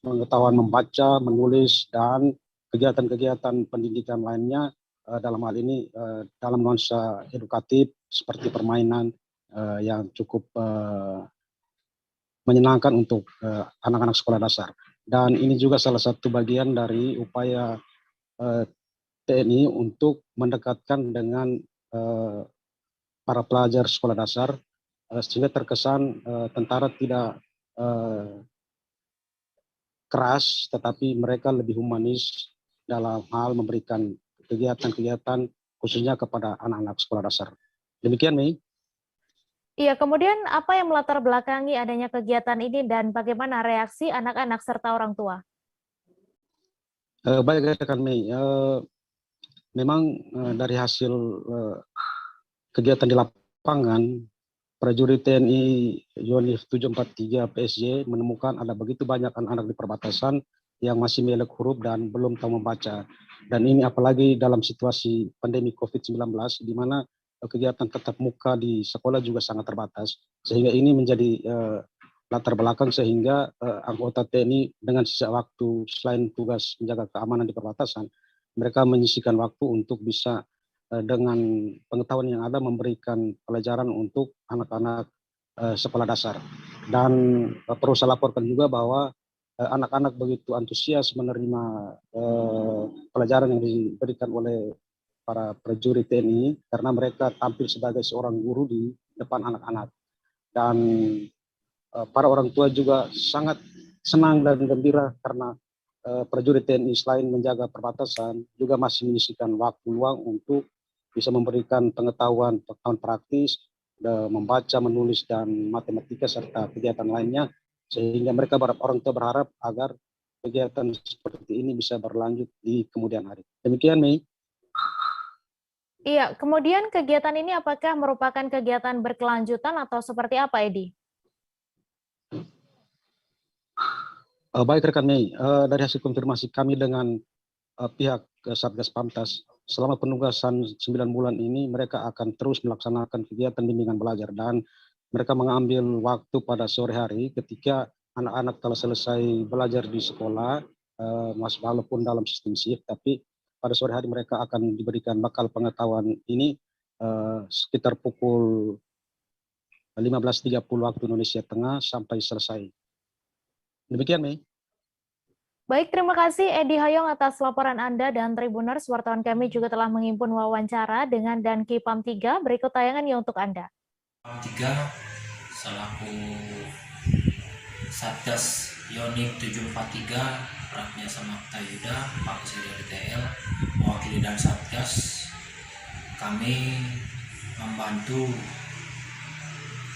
pengetahuan membaca, menulis, dan kegiatan-kegiatan pendidikan lainnya dalam hal ini dalam nuansa edukatif seperti permainan yang cukup menyenangkan untuk anak-anak sekolah dasar. Dan ini juga salah satu bagian dari upaya TNI untuk mendekatkan dengan para pelajar sekolah dasar sehingga terkesan tentara tidak keras, tetapi mereka lebih humanis dalam hal memberikan kegiatan-kegiatan khususnya kepada anak-anak sekolah dasar. Demikian, Mei. Iya, kemudian apa yang melatar belakangi adanya kegiatan ini dan bagaimana reaksi anak-anak serta orang tua? Baik, rekan Mei. Memang dari hasil kegiatan di lapangan, prajurit TNI Yonif 743 PSY menemukan ada begitu banyak anak-anak di perbatasan yang masih melek huruf dan belum tahu membaca. Dan ini apalagi dalam situasi pandemi COVID-19 di mana kegiatan tatap muka di sekolah juga sangat terbatas. Sehingga ini menjadi latar belakang sehingga anggota TNI dengan sisa waktu selain tugas menjaga keamanan di perbatasan, mereka menyisihkan waktu untuk bisa dengan pengetahuan yang ada memberikan pelajaran untuk anak-anak sekolah dasar. Dan perlu saya laporkan juga bahwa anak-anak begitu antusias menerima pelajaran yang diberikan oleh para prajurit TNI karena mereka tampil sebagai seorang guru di depan anak-anak. Dan para orang tua juga sangat senang dan gembira karena prajurit TNI selain menjaga perbatasan juga masih menyisihkan waktu luang untuk bisa memberikan pengetahuan praktis, membaca, menulis, dan matematika serta kegiatan lainnya, sehingga mereka orang tua berharap agar kegiatan seperti ini bisa berlanjut di kemudian hari. Demikian, Mei. Iya, kemudian kegiatan ini apakah merupakan kegiatan berkelanjutan atau seperti apa, Edi? Baik rekan Mei, dari hasil konfirmasi kami dengan pihak Satgas Pamtas, selama penugasan 9 bulan ini mereka akan terus melaksanakan kegiatan bimbingan belajar dan mereka mengambil waktu pada sore hari ketika anak-anak telah selesai belajar di sekolah, walaupun dalam sistem shift, tapi pada sore hari mereka akan diberikan bakal pengetahuan ini sekitar pukul 15.30 waktu Indonesia Tengah sampai selesai. Demikian, Mei. Baik, terima kasih Edi Hayong atas laporan Anda dan Tribuners. Wartawan kami juga telah menghimpun wawancara dengan Danki Pam 3. Berikut tayangannya untuk Anda. Pam 3 selaku Satgas Yonik 743 Pratnya Samakta Yuda, Pak Presiden DTL, mewakili dan Satgas, kami membantu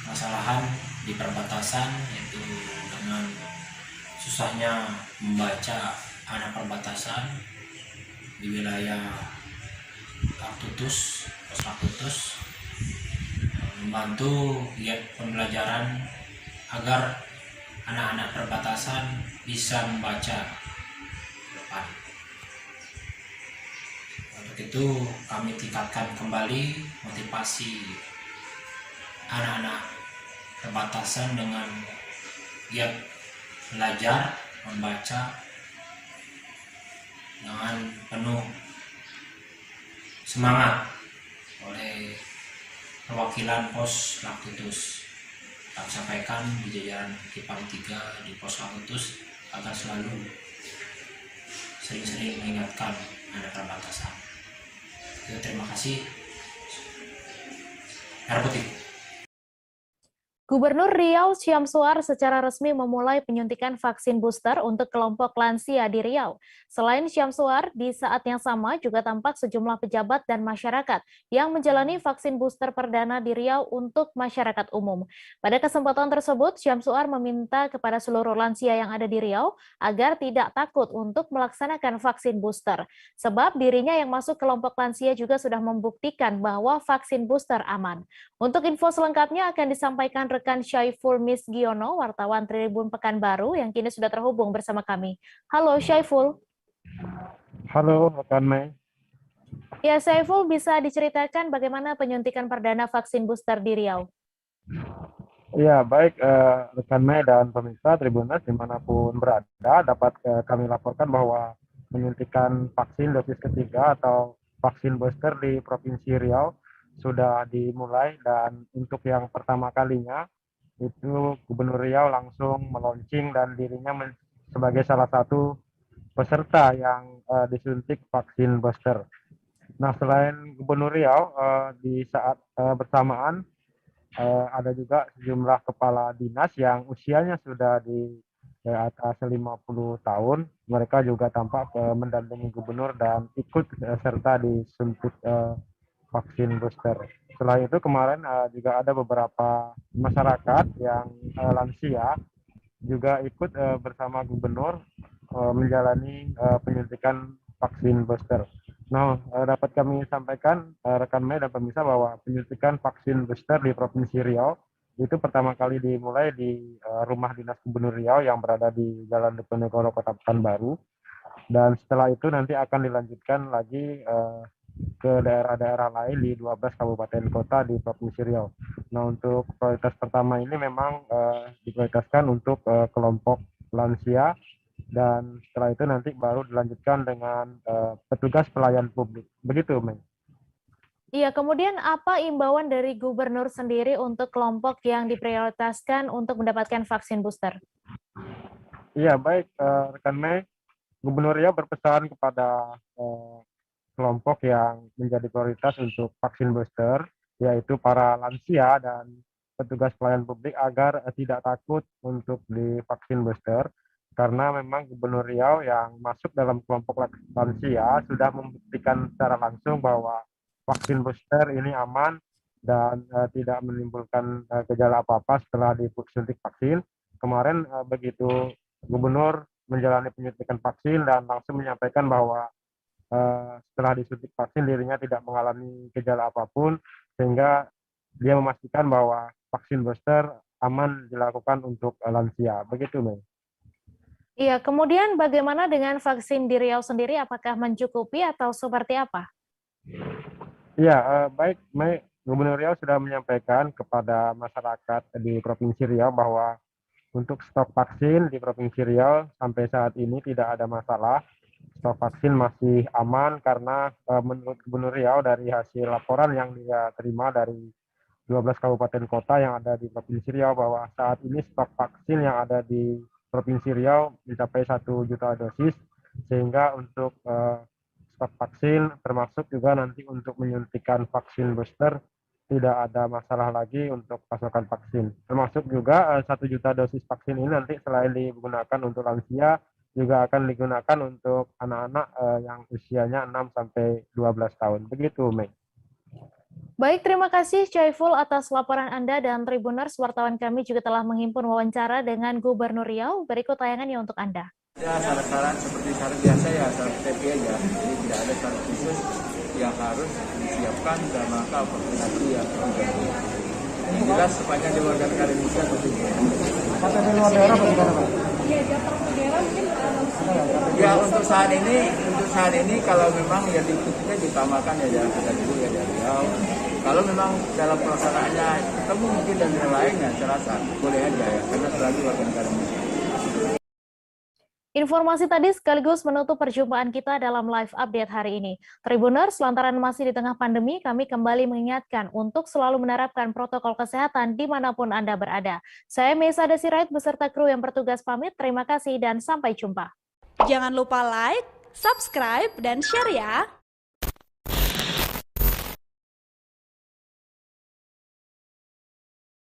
masalahan di perbatasan, yaitu dengan susahnya membaca anak perbatasan di wilayah Laktutus, Pos Laktutus, membantu giat pembelajaran agar anak-anak perbatasan bisa membaca depan. Untuk itu kami tingkatkan kembali motivasi anak-anak perbatasan dengan giat belajar membaca dengan penuh semangat oleh perwakilan Pos Laktutus. Kami sampaikan di jajaran Kipang 3 di Pos Laktutus agar selalu sering-sering mengingatkan anak perbatasan. Terima kasih. Merah Putih. Gubernur Riau Syamsuar secara resmi memulai penyuntikan vaksin booster untuk kelompok lansia di Riau. Selain Syamsuar, di saat yang sama juga tampak sejumlah pejabat dan masyarakat yang menjalani vaksin booster perdana di Riau untuk masyarakat umum. Pada kesempatan tersebut, Syamsuar meminta kepada seluruh lansia yang ada di Riau agar tidak takut untuk melaksanakan vaksin booster. Sebab dirinya yang masuk kelompok lansia juga sudah membuktikan bahwa vaksin booster aman. Untuk info selengkapnya akan disampaikan rekan Syaiful Misgiono, wartawan Tribun Pekanbaru yang kini sudah terhubung bersama kami. Halo Syaiful. Halo rekan Mei. Ya Syaiful, bisa diceritakan bagaimana penyuntikan perdana vaksin booster di Riau? Ya baik rekan Mei dan pemirsa Tribuners dimanapun berada, dapat kami laporkan bahwa penyuntikan vaksin dosis ketiga atau vaksin booster di Provinsi Riau sudah dimulai, dan untuk yang pertama kalinya itu Gubernur Riau langsung meluncing dan dirinya sebagai salah satu peserta yang disuntik vaksin booster. Nah, selain Gubernur Riau, di saat bersamaan ada juga sejumlah kepala dinas yang usianya sudah di atas 50 tahun. Mereka juga tampak mendampingi gubernur dan ikut serta disuntik vaksin booster. Selain itu kemarin juga ada beberapa masyarakat yang lansia juga ikut bersama gubernur menjalani penyuntikan vaksin booster. Nah, dapat kami sampaikan rekan Mei dan pemirsa bahwa penyuntikan vaksin booster di Provinsi Riau itu pertama kali dimulai di rumah dinas Gubernur Riau yang berada di Jalan Diponegoro, Kota Pekanbaru. Dan setelah itu nanti akan dilanjutkan lagi ke daerah-daerah lain di 12 kabupaten kota di Provinsi Riau. Nah, untuk prioritas pertama ini memang diprioritaskan untuk kelompok lansia, dan setelah itu nanti baru dilanjutkan dengan petugas pelayan publik. Begitu, Mei. Iya, kemudian apa imbauan dari gubernur sendiri untuk kelompok yang diprioritaskan untuk mendapatkan vaksin booster? Iya, baik rekan Mei. Gubernur Riau berpesan kepada kelompok yang menjadi prioritas untuk vaksin booster, yaitu para lansia dan petugas pelayan publik agar tidak takut untuk divaksin booster, karena memang Gubernur Riau yang masuk dalam kelompok lansia sudah membuktikan secara langsung bahwa vaksin booster ini aman dan tidak menimbulkan gejala apa-apa setelah disuntik vaksin. Kemarin begitu Gubernur menjalani penyuntikan vaksin dan langsung menyampaikan bahwa setelah disuntik vaksin dirinya tidak mengalami gejala apapun, sehingga dia memastikan bahwa vaksin booster aman dilakukan untuk lansia. Begitu, Mei. Iya, kemudian bagaimana dengan vaksin di Riau sendiri? Apakah mencukupi atau seperti apa? Iya, baik, Mei. Gubernur Riau sudah menyampaikan kepada masyarakat di Provinsi Riau bahwa untuk stok vaksin di Provinsi Riau sampai saat ini tidak ada masalah. Stok vaksin masih aman karena menurut Gubernur Riau dari hasil laporan yang dia terima dari 12 kabupaten kota yang ada di Provinsi Riau bahwa saat ini stok vaksin yang ada di Provinsi Riau mencapai 1 juta dosis, sehingga untuk stok vaksin termasuk juga nanti untuk menyuntikan vaksin booster tidak ada masalah lagi untuk pasokan vaksin. Termasuk juga 1 juta dosis vaksin ini nanti selain digunakan untuk lansia, juga akan digunakan untuk anak-anak yang usianya 6 sampai 12 tahun. Begitu, Mei. Baik, terima kasih Syaiful atas laporan Anda, dan Tribuners, wartawan kami juga telah menghimpun wawancara dengan Gubernur Riau. Berikut tayangannya untuk Anda. Ya, syarat-syarat seperti syarat biasa ya, syarat TP aja. Jadi tidak ada syarat khusus yang harus disiapkan dalam rangka vaksinasi yang terjadi. Yang jelas sepanjang di warga negara Indonesia tentunya. Kata di luar daerah bagaimana, Pak? Iya, jatuh daerah mungkin ya untuk saat ini kalau memang ya kita ditamakan ya jalan kita dulu ya dari Riau. Kalau memang dalam pelaksanaannya ketemu mungkin dan yang lain ya saya rasa boleh aja ya, karena selagi warga negara Indonesia. Informasi tadi sekaligus menutup perjumpaan kita dalam live update hari ini. Tribuners, lantaran masih di tengah pandemi, kami kembali mengingatkan untuk selalu menerapkan protokol kesehatan dimanapun Anda berada. Saya Mesa Desirait beserta kru yang bertugas pamit. Terima kasih dan sampai jumpa. Jangan lupa like, subscribe, dan share ya.